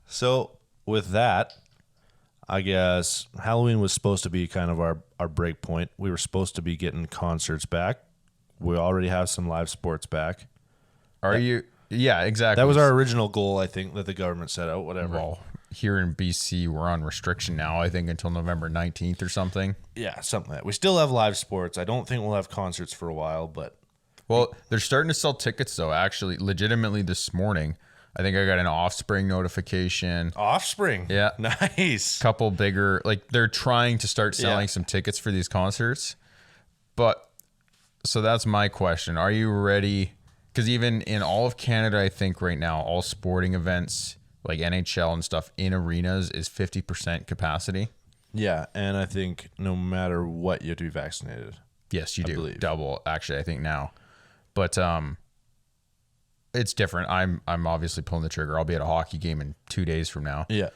So, with that, I guess Halloween was supposed to be kind of our break point. We were supposed to be getting concerts back. We already have some live sports back. Are you? Yeah, exactly. That was our original goal, I think, that the government set out, whatever. Well, here in BC, we're on restriction now, I think, until November 19th or something. Yeah, something like that. We still have live sports. I don't think we'll have concerts for a while, but... Well, they're starting to sell tickets, though, actually. Legitimately, this morning, I think I got an Offspring notification. Offspring. Yeah. Nice. Couple bigger, like they're trying to start selling some tickets for these concerts. But so that's my question. Are you ready? Because even in all of Canada, I think right now, all sporting events like NHL and stuff in arenas is 50% capacity. Yeah, and I think no matter what, you have to be vaccinated. Yes, you do. believe. Double, actually, I think now. But it's different. I'm obviously pulling the trigger. I'll be at a hockey game in 2 days from now. Yeah.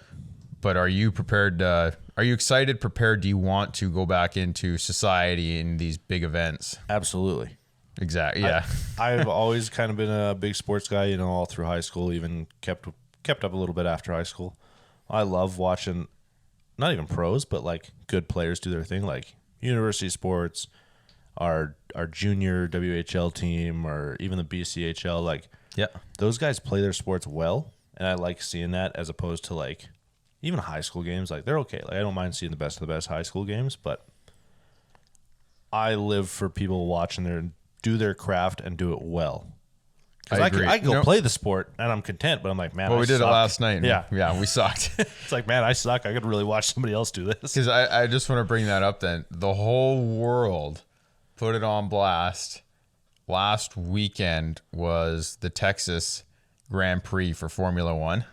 But are you prepared? Are you excited, prepared? Do you want to go back into society in these big events? Absolutely. Exactly. Yeah. I've always kind of been a big sports guy, you know, all through high school, even kept up a little bit after high school. I love watching, not even pros, but like good players do their thing, like university sports, our junior WHL team, or even the BCHL. Like, Yeah. those guys play their sports well, and I like seeing that as opposed to like even high school games. Like, they're okay. Like, I don't mind seeing the best of the best high school games, but I live for people watching do their craft and do it well. I agree. I can go play the sport and I'm content, but I'm like, man, Well, we did suck. it last night. Yeah. Yeah, we sucked. It's like, man, I suck. I could really watch somebody else do this. Because I just want to bring that up then. The whole world put it on blast. Last weekend was the Texas Grand Prix for Formula One.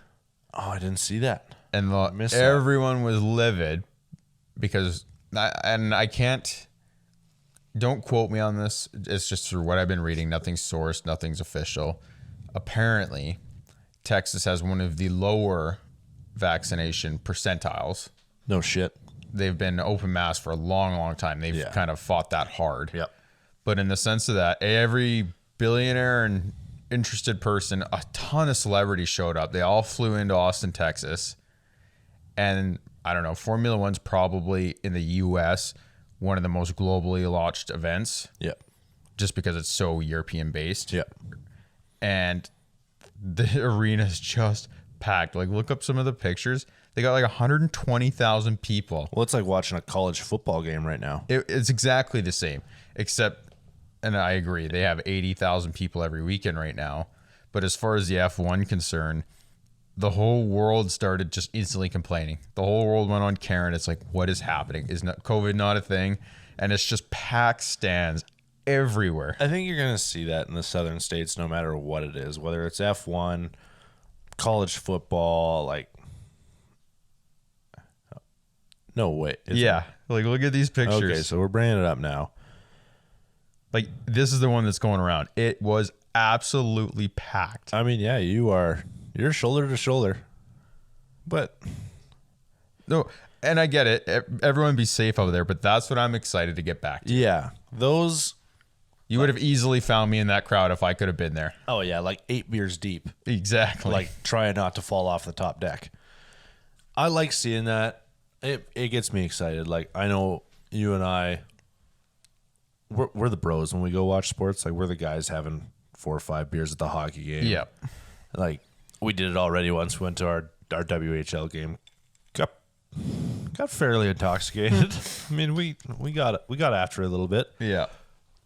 Oh, I didn't see that. And missed that. everyone was livid because, I can't, don't quote me on this. It's just through what I've been reading. Nothing's sourced, nothing's official. Apparently, Texas has one of the lower vaccination percentiles. No shit. They've been open mask for a long, long time. They've kind of fought that hard. Yep. But in the sense of that, every billionaire and interested person, a ton of celebrities showed up. They all flew into Austin, Texas. And I don't know, Formula One's probably in the US one of the most globally launched events. Yep. Just because it's so European based. Yep. And the arena's just packed. Like, look up some of the pictures. They got like 120,000 people. Well, it's like watching a college football game right now. It's exactly the same, except, and I agree, they have 80,000 people every weekend right now. But as far as the F1 concern, the whole world started just instantly complaining. The whole world went on Karen. It's like, what is happening? Is COVID not a thing? And it's just packed stands everywhere. I think you're going to see that in the southern states no matter what it is, whether it's F1, college football, like, no way. Yeah. Like, look at these pictures. Okay, so we're bringing it up now. Like, this is the one that's going around. It was absolutely packed. I mean, yeah, you're shoulder to shoulder. But No, and I get it. Everyone be safe over there, but that's what I'm excited to get back to. yeah, those. You would have easily found me in that crowd if I could have been there. Oh yeah, like 8 beers deep, Exactly. like trying not to fall off the top deck. I like seeing that. It gets me excited. Like, I know you and I, we're the bros when we go watch sports. Like, we're the guys having 4 or 5 beers at the hockey game. yeah. Like, we did it already once. We went to our WHL game. Got fairly intoxicated. I mean, we got after it a little bit. Yeah.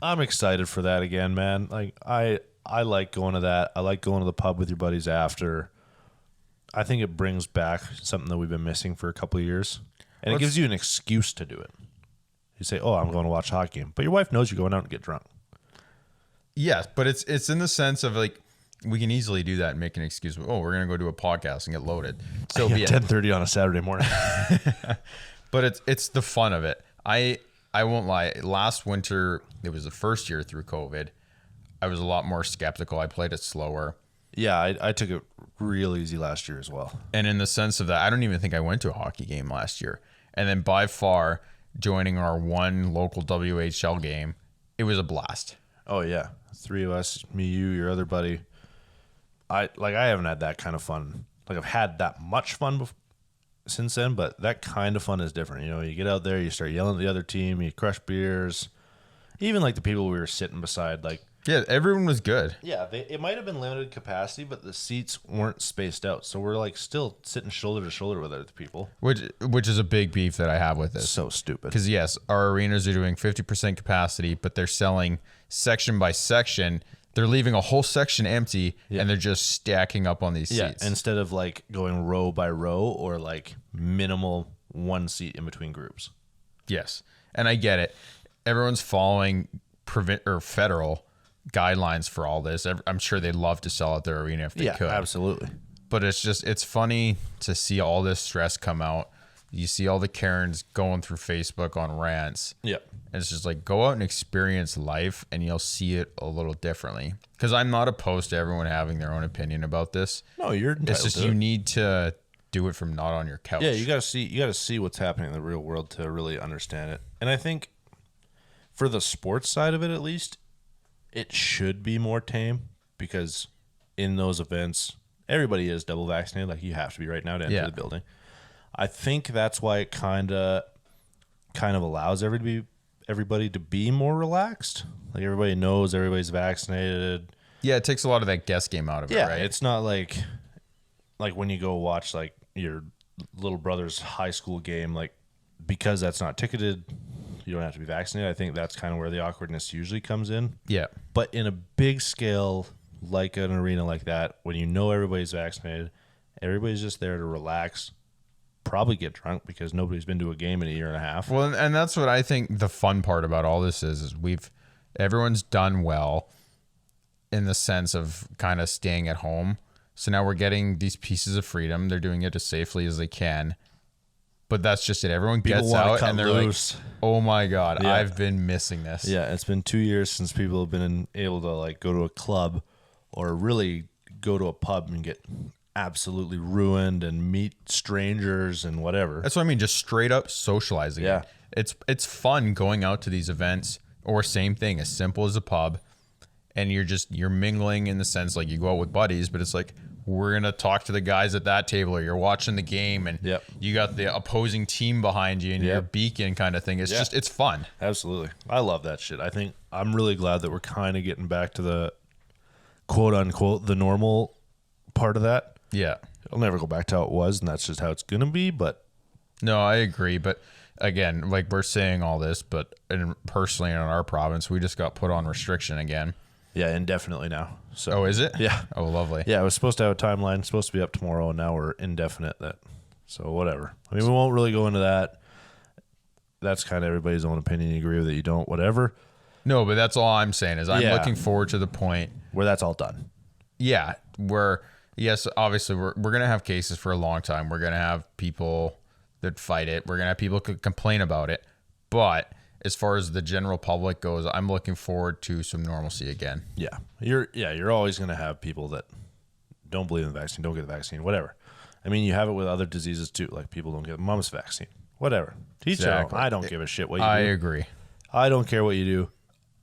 I'm excited for that again, man. Like, I like going to that. I like going to the pub with your buddies after. I think it brings back something that we've been missing for a couple of years. And it gives you an excuse to do it. You say, oh, I'm going to watch a hockey game. But your wife knows you're going out and get drunk. Yes, but it's in the sense of, like, we can easily do that and make an excuse. Oh, we're going to go do a podcast and get loaded. So Yeah, be it. 10:30 on a Saturday morning. But it's the fun of it. I won't lie. Last winter, it was the first year through COVID. I was a lot more skeptical. I played it slower. Yeah, I took it real easy last year as well. And in the sense of that, I don't even think I went to a hockey game last year. And then by far, joining our one local WHL game, it was a blast. Oh, yeah. 3 of us, me, you, your other buddy. I haven't had that kind of fun. Like, I've had that much fun since then, but that kind of fun is different. You know, you get out there, you start yelling at the other team, you crush beers. Even, like, the people we were sitting beside, like, Yeah, everyone was good. yeah, it might have been limited capacity, but the seats weren't spaced out. So we're, like, still sitting shoulder to shoulder with other people. Which is a big beef that I have with this. So stupid. Because, yes, our arenas are doing 50% capacity, but they're selling section by section They're leaving a whole section empty and they're just stacking up on these seats. Instead of like going row by row or like minimal one seat in between groups. Yes. And I get it. Everyone's following federal guidelines for all this. I'm sure they'd love to sell out their arena if they could. Absolutely. But it's funny to see all this stress come out. You see all the Karens going through Facebook on rants. Yep. And it's just like, go out and experience life and you'll see it a little differently. Because I'm not opposed to everyone having their own opinion about this. No, you're entitled It's just to you it. need to do it from not on your couch. Yeah, you gotta see what's happening in the real world to really understand it. And I think for the sports side of it, at least, it should be more tame because in those events, everybody is double vaccinated. Like you have to be right now to enter the building. I think that's why it kind of allows everybody to be more relaxed. Like everybody knows everybody's vaccinated. Yeah, it takes a lot of that guess game out of it, right? It's not like when you go watch like your little brother's high school game, like because that's not ticketed, you don't have to be vaccinated. I think that's kind of where the awkwardness usually comes in. Yeah. But in a big scale, like an arena like that, when you know everybody's vaccinated, everybody's just there to relax, probably get drunk because nobody's been to a game in a year and a half. Well, and that's what I think the fun part about all this is everyone's done well in the sense of kind of staying at home. So now we're getting these pieces of freedom. They're doing it as safely as they can. But that's just it. Everyone gets out and they're loose. Like, oh my God, I've been missing this. Yeah, it's been 2 years since people have been able to like go to a club or really go to a pub and get absolutely ruined and meet strangers and whatever. That's what I mean, just straight up socializing. Yeah. It's fun going out to these events, or same thing, as simple as a pub, and you're mingling in the sense like you go out with buddies, but it's like we're gonna talk to the guys at that table, or you're watching the game and you got the opposing team behind you and your beacon kind of thing. It's just it's fun. Absolutely. I love that shit. I think I'm really glad that we're kind of getting back to the quote unquote the normal part of that. Yeah. It'll never go back to how it was, and that's just how it's gonna be, but no, I agree. But again, like we're saying all this, but personally in our province, we just got put on restriction again. Yeah, indefinitely now. So oh, is it? Yeah. Oh, lovely. Yeah, it was supposed to have a timeline, supposed to be up tomorrow, and now we're indefinite. So whatever. I mean, we won't really go into that. That's kind of everybody's own opinion. You agree with it, you don't, whatever. No, but that's all I'm saying is I'm looking forward to the point where that's all done. Yeah, where yes, obviously we're gonna have cases for a long time. We're gonna have people that fight it. We're gonna have people who complain about it. But as far as the general public goes, I'm looking forward to some normalcy again. Yeah. You're always going to have people that don't believe in the vaccine, don't get the vaccine, whatever. I mean, you have it with other diseases too, like people don't get mumps vaccine, whatever. Teach their own. I don't give a shit what you do. I agree. I don't care what you do.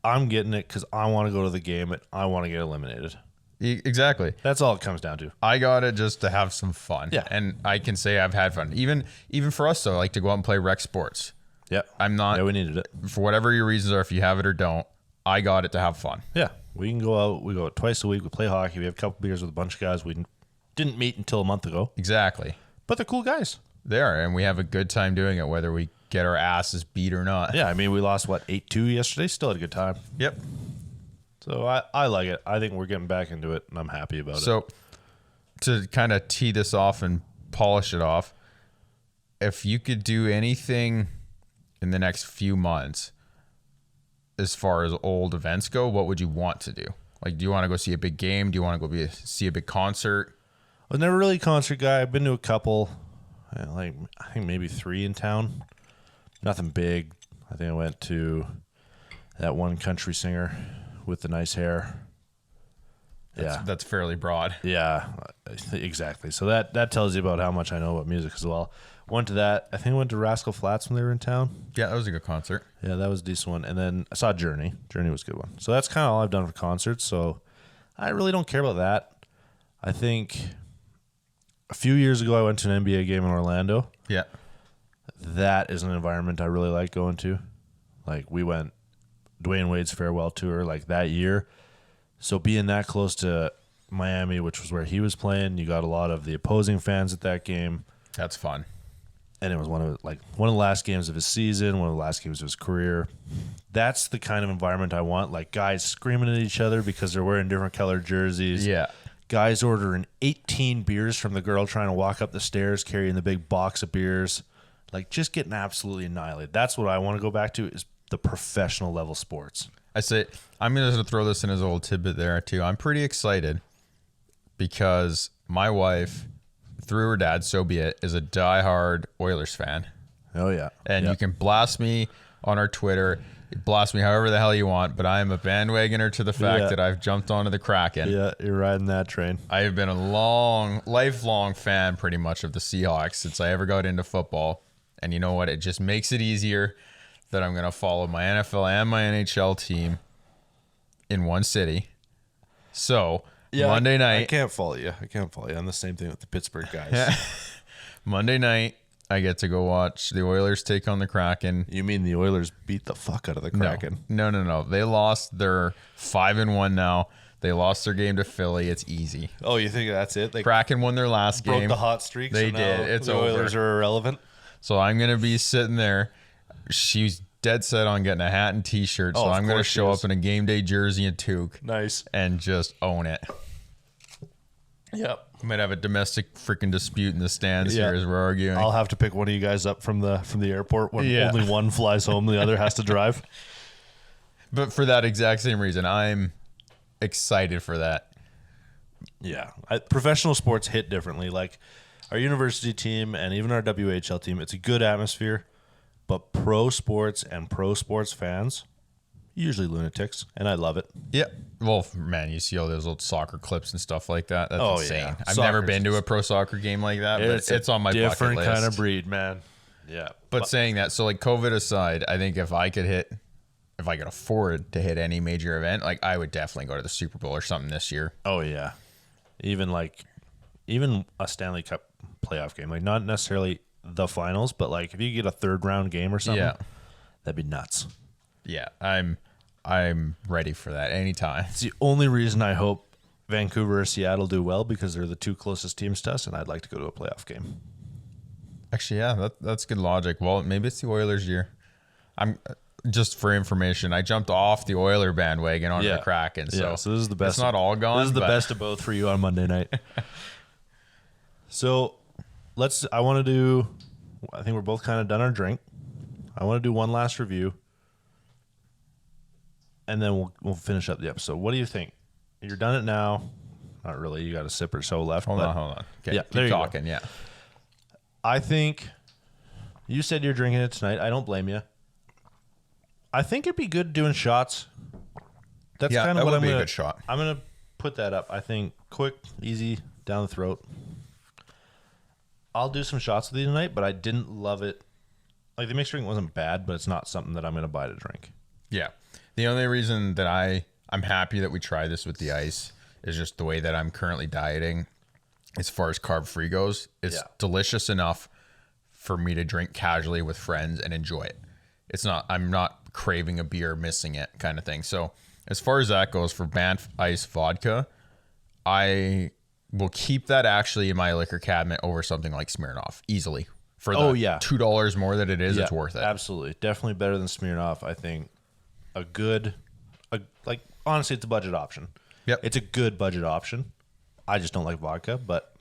I'm getting it because I want to go to the game and I want to get eliminated. Exactly. That's all it comes down to. I got it just to have some fun. Yeah. And I can say I've had fun. Even for us though, like to go out and play rec sports. Yeah. I'm not. Yeah, we needed it. For whatever your reasons are, if you have it or don't, I got it to have fun. Yeah. We can go out. We go out twice a week. We play hockey. We have a couple beers with a bunch of guys we didn't meet until a month ago. Exactly. But they're cool guys. They are. And we have a good time doing it, whether we get our asses beat or not. Yeah. I mean, we lost, 8-2 yesterday? Still had a good time. Yep. So I like it. I think we're getting back into it, and I'm happy about it. So to kind of tee this off and polish it off, if you could do anything in the next few months as far as old events go, what would you want to do? Like, do you want to go see a big game? Do you want to go see a big concert? I was never really a concert guy. I've been to a couple, I think maybe 3 in town. Nothing big. I think I went to that one country singer with the nice hair. That's fairly broad. Yeah, exactly. So that tells you about how much I know about music as well. Went to that. I think I went to Rascal Flatts when they were in town. Yeah, that was a good concert. Yeah, that was a decent one. And then I saw Journey. Journey was a good one. So that's kind of all I've done for concerts. So I really don't care about that. I think a few years ago I went to an NBA game in Orlando. Yeah. That is an environment I really like going to. Like we went Dwayne Wade's farewell tour like that year. So being that close to Miami, which was where he was playing, you got a lot of the opposing fans at that game. That's fun. and it was one of the last games of his season, one of the last games of his career. That's the kind of environment I want, like guys screaming at each other because they're wearing different colored jerseys. Yeah. Guys ordering 18 beers from the girl trying to walk up the stairs carrying the big box of beers. Like, just getting absolutely annihilated. That's what I want to go back to, is the professional level sports. I say, I'm going to throw this in as a little tidbit there too. I'm pretty excited because my wife, through her dad, so be it, is a diehard Oilers fan. Oh, yeah. And you can blast me on our Twitter, blast me however the hell you want, but I am a bandwagoner to the fact that I've jumped onto the Kraken. Yeah, you're riding that train. I have been a lifelong fan pretty much of the Seahawks since I ever got into football. And you know what? It just makes it easier that I'm going to follow my NFL and my NHL team in one city. So, Monday night. I can't follow you. I'm the same thing with the Pittsburgh guys. Monday night, I get to go watch the Oilers take on the Kraken. You mean the Oilers beat the fuck out of the Kraken? No. They lost. They're 5-1 now. They lost their game to Philly. It's easy. Oh, you think that's it? They Kraken won their last broke game. the hot streak. They so did. Now It's the over. Oilers are irrelevant. So I'm going to be sitting there. She's dead set on getting a hat and t-shirt. So I'm going to show up in a game day jersey and toque. Nice. And just own it. Yep. Might have a domestic freaking dispute in the stands here as we're arguing. I'll have to pick one of you guys up from the airport when only one flies home, the other has to drive. But for that exact same reason, I'm excited for that. Yeah. Professional sports hit differently. Like our university team and even our WHL team, it's a good atmosphere, but pro sports and pro sports fans, usually lunatics, and I love it. Yeah. Well, man, you see all those old soccer clips and stuff like that. That's insane. Yeah. I've never been to a pro soccer game like that, but it's on my bucket list. Different kind of breed, man. Yeah. But saying that, so like COVID aside, I think if I could afford to hit any major event, like I would definitely go to the Super Bowl or something this year. Oh yeah. Even a Stanley Cup playoff game, like not necessarily the finals, but like if you get a third round game or something, that'd be nuts. Yeah, I'm ready for that anytime. It's the only reason I hope Vancouver or Seattle do well, because they're the two closest teams to us, and I'd like to go to a playoff game. Actually, yeah, that's good logic. Well, maybe it's the Oilers' year. I'm just for information, I jumped off the Oiler bandwagon onto the Kraken. So this is the best. It's not all gone. This is the best of both for you on Monday night. So I think we're both kind of done our drink. I want to do one last review, and then we'll finish up the episode. What do you think? You're done it now. Not really. You got a sip or so left. Hold on. Okay, Yeah, keep talking. Yeah. I think you said you're drinking it tonight. I don't blame you. I think it'd be good doing shots. That's kind of what I'm going to. A good shot. I'm going to put that up. I think quick, easy, down the throat. I'll do some shots with you tonight, but I didn't love it. Like, the mixed drink wasn't bad, but it's not something that I'm going to buy to drink. Yeah. The only reason that I'm happy that we try this with the ice is just the way that I'm currently dieting as far as carb-free goes. It's delicious enough for me to drink casually with friends and enjoy it. I'm not craving a beer, missing it kind of thing. So as far as that goes, for Banff Ice Vodka, I will keep that actually in my liquor cabinet over something like Smirnoff easily. For the $2 more that it is, it's worth it. Absolutely. Definitely better than Smirnoff. I think honestly, it's a budget option. Yep. It's a good budget option. I just don't like vodka, but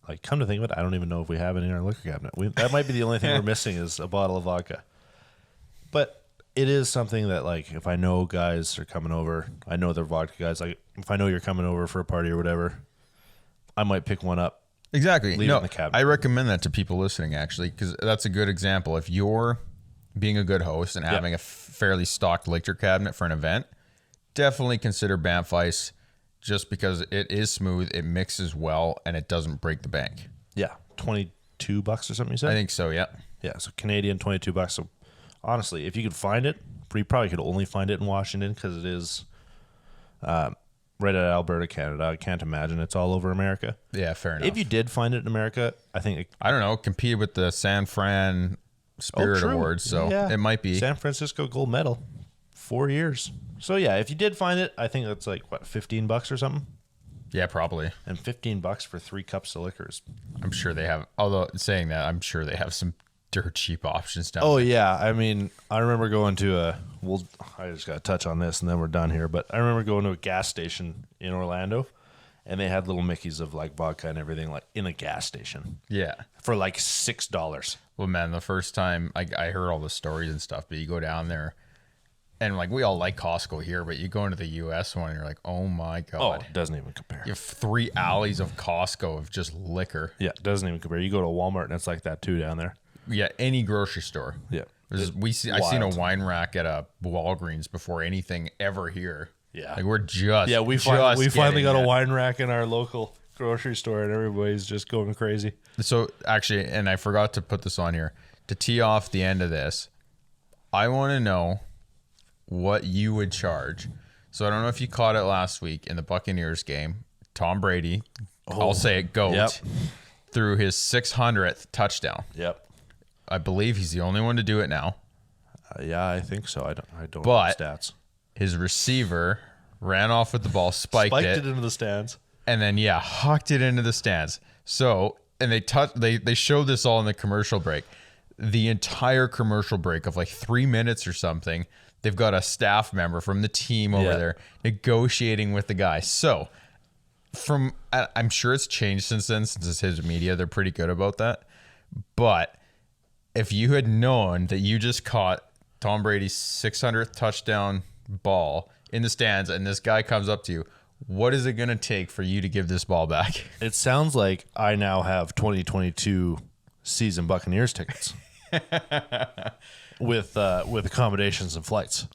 like, come to think of it, I don't even know if we have it in our liquor cabinet. That might be the only thing we're missing is a bottle of vodka. But it is something that, like, if I know guys are coming over, I know they're vodka guys. Like, if I know you're coming over for a party or whatever, I might pick one up. Exactly. Leave it in the cabinet. I recommend that to people listening, actually, because that's a good example. If you're being a good host and having a fairly stocked liquor cabinet for an event, definitely consider Banff Ice, just because it is smooth, it mixes well, and it doesn't break the bank. Yeah. $22 or something you said? I think so, yeah. Yeah, so Canadian, $22. So honestly, if you could find it, you probably could only find it in Washington because it is right at Alberta, Canada. I can't imagine it's all over America. Yeah, fair enough. If you did find it in America, I think... I don't know, compete with the San Fran Spirit Awards, so it might be. San Francisco gold medal, 4 years. So yeah, if you did find it, I think that's like, what, $15 or something? Yeah, probably. And $15 for 3 cups of liquor is I'm sure they have. Although saying that, I'm sure they have some dirt cheap options down Oh there. yeah, I mean, I remember going to I just got to touch on this and then we're done here. But I remember going to a gas station in Orlando, and they had little Mickeys of like vodka and everything like in a gas station Yeah. for like $6. Well, man, the first time I heard all the stories and stuff, but you go down there, and like we all like Costco here, but you go into the U.S. one, and you're like, oh my Oh, god, it doesn't even compare. you have 3 alleys of Costco of just liquor. Yeah, it doesn't even compare. You go to Walmart and it's like that too down there. Yeah, any grocery store. Yeah. I seen a wild. wine rack at a Walgreens before anything ever here. Yeah. Like we're just We just finally got getting a it. wine rack in our local grocery store, and everybody's just going crazy. So actually, and I forgot to put this on here to tee off the end of this. I want to know what you would charge. So I don't know if you caught it last week in the Buccaneers game. Tom Brady, I'll say it, GOAT, Yep. threw his 600th touchdown. Yep. I believe he's the only one to do it now. Yeah, I think so. I don't But- know the stats. His receiver ran off with the ball, spiked it, into the stands. and then hucked it into the stands. So, and they showed this all in the commercial break. The entire commercial break of like 3 minutes or something, they've got a staff member from the team over Yeah. there negotiating with the guy. So, I'm sure it's changed since then, since it's his media. They're pretty good about that. But if you had known that you just caught Tom Brady's 600th touchdown ball in the stands, and this guy comes up to you, what is it going to take for you to give this ball back? It sounds like I now have 2022 season Buccaneers tickets with accommodations and flights.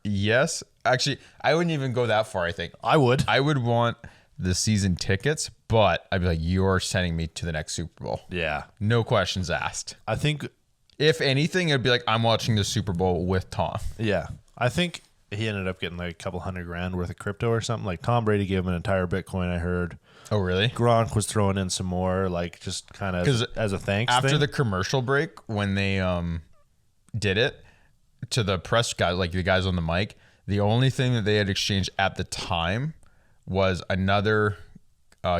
Yes. Actually, I wouldn't even go that far, I think. I would. I would want the season tickets, but I'd be like, you're sending me to the next Super Bowl. Yeah. No questions asked. I think, If anything, it'd be like, I'm watching the Super Bowl with Tom. yeah. I think he ended up getting like a couple $100,000 worth of crypto or something. Like Tom Brady gave him an entire Bitcoin, I heard. Oh, really? Gronk was throwing in some more, like just kind of 'Cause as a thanks After thing. the commercial break, when they did it to the press guy, like the guys on the mic, the only thing that they had exchanged at the time was another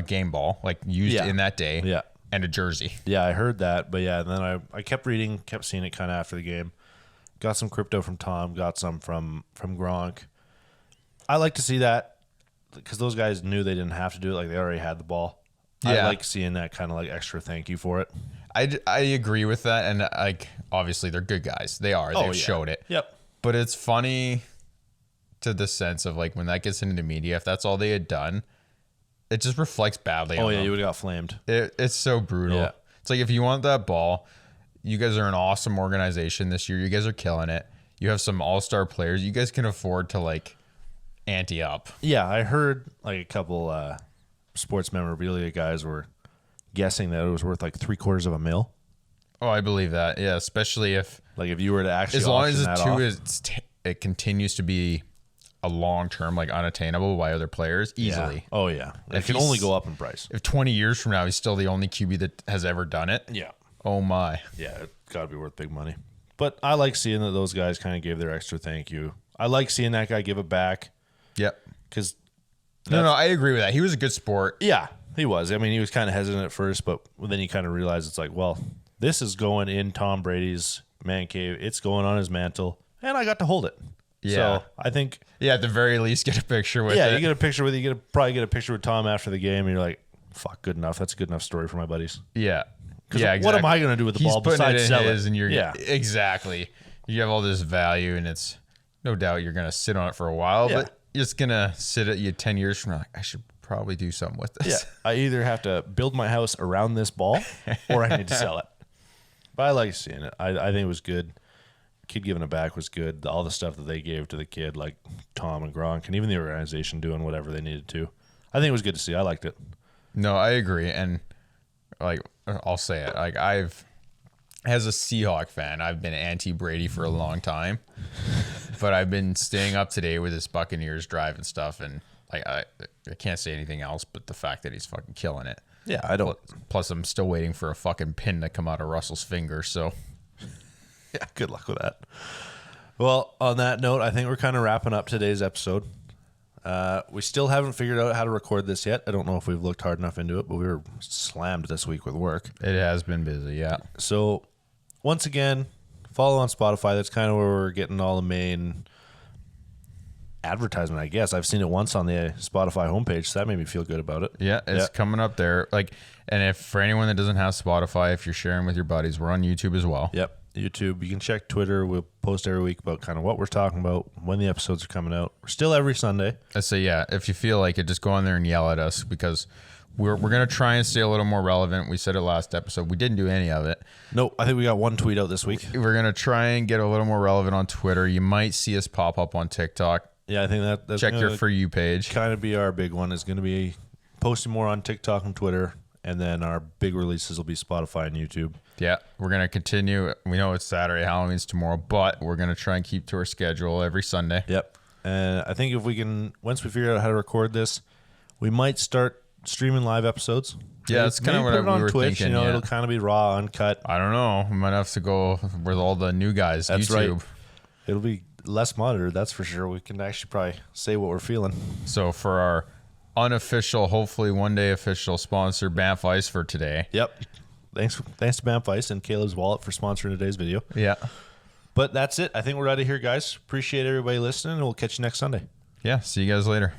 game ball, like used Yeah. in that day, Yeah. and a jersey. Yeah, I heard that. But yeah, then I kept reading, kept seeing it kind of after the game. Got some crypto from Tom, got some from Gronk. I like to see that because those guys knew they didn't have to do it. Like they already had the ball. I Yeah. like seeing that kind of like extra thank you for it. I agree with that, and like obviously they're good guys. They are. They've showed it. Yep. But it's funny to the sense of like when that gets into the media, if that's all they had done, it just reflects badly Oh on yeah, them. you would have got flamed. It's so brutal. Yeah. It's like if you want that ball, you guys are an awesome organization this year. You guys are killing it. You have some all-star players. You guys can afford to like ante up. Yeah, I heard like a couple sports memorabilia guys were guessing that it was worth like $750,000. Oh, I believe that. Yeah, especially if Like if you were to actually as long as auction it that too off. it continues to be a long term, like unattainable by other players easily. Yeah. Oh yeah, it If can he's- only go up in price. If 20 years from now he's still the only QB that has ever done it, Yeah. oh my. Yeah, it's got to be worth big money. But I like seeing that those guys kind of gave their extra thank you. I like seeing that guy give it back Yep. because, No, I agree with that. He was a good sport. yeah, he was. I mean, he was kind of hesitant at first, but then you kind of realize it's like, well, this is going in Tom Brady's man cave. It's going on his mantle, and I got to hold it. Yeah. So I think, Yeah, at the very least, get a picture with yeah, it. you get a picture with you. Probably get a picture with Tom after the game, and you're like, fuck, good enough. That's a good enough story for my buddies. Yeah. 'Cause Yeah, what am I gonna do with the He's ball putting besides it in sell his it? and you're Yeah. exactly. You have all this value and it's no doubt you're gonna sit on it for a while, Yeah. but it's gonna sit at you 10 years from now. Like, I should probably do something with Yeah, this. I either have to build my house around this ball, or I need to sell it. But I like seeing it. I think it was good. Kid giving it back was good. All the stuff that they gave to the kid, like Tom and Gronk, and even the organization doing whatever they needed to. I think it was good to see. I liked it. No, I agree. And like I'll say it. Like as a Seahawk fan, I've been anti Brady for a long time. But I've been staying up to date with this Buccaneers drive and stuff, and like I can't say anything else but the fact that he's fucking killing it. Yeah, I don't. Plus, I'm still waiting for a fucking pin to come out of Russell's finger. So, Yeah, good luck with that. Well, on that note, I think we're kind of wrapping up today's episode. We still haven't figured out how to record this yet. I don't know if we've looked hard enough into it, but we were slammed this week with work. It has been busy, yeah. So, once again, follow on Spotify. That's kind of where we're getting all the main advertisement, I guess. I've seen it once on the Spotify homepage, so that made me feel good about it. Yeah, it's coming up there. And if for anyone that doesn't have Spotify, if you're sharing with your buddies, we're on YouTube as well. Yep, YouTube. You can check Twitter. We'll post every week about kind of what we're talking about, when the episodes are coming out. We're still every Sunday. I say, yeah, if you feel like it, just go on there and yell at us, because we're going to try and stay a little more relevant. We said it last episode. We didn't do any of it. No, I think we got one tweet out this week. We're going to try and get a little more relevant on Twitter. You might see us pop up on TikTok. Yeah, I think that's check your For You page. Kind of be our big one. Is going to be posting more on TikTok and Twitter, and then our big releases will be Spotify and YouTube. Yeah, we're going to continue. We know it's Saturday, Halloween's tomorrow, but we're going to try and keep to our schedule every Sunday. Yep. And I think if we can, once we figure out how to record this, we might start streaming live episodes. Yeah, that's kind of what we were Twitch, thinking. It'll kind of be raw, uncut. I don't know. We might have to go with all the new guys. That's YouTube. right. It'll be less monitored, that's for sure. We can actually probably say what we're feeling. So for our unofficial, hopefully one day official sponsor, Banff Ice for today. Yep. Thanks to Banff Ice and Caleb's Wallet for sponsoring today's video. Yeah. But that's it. I think we're out of here, guys. Appreciate everybody listening, and we'll catch you next Sunday. Yeah. See you guys later.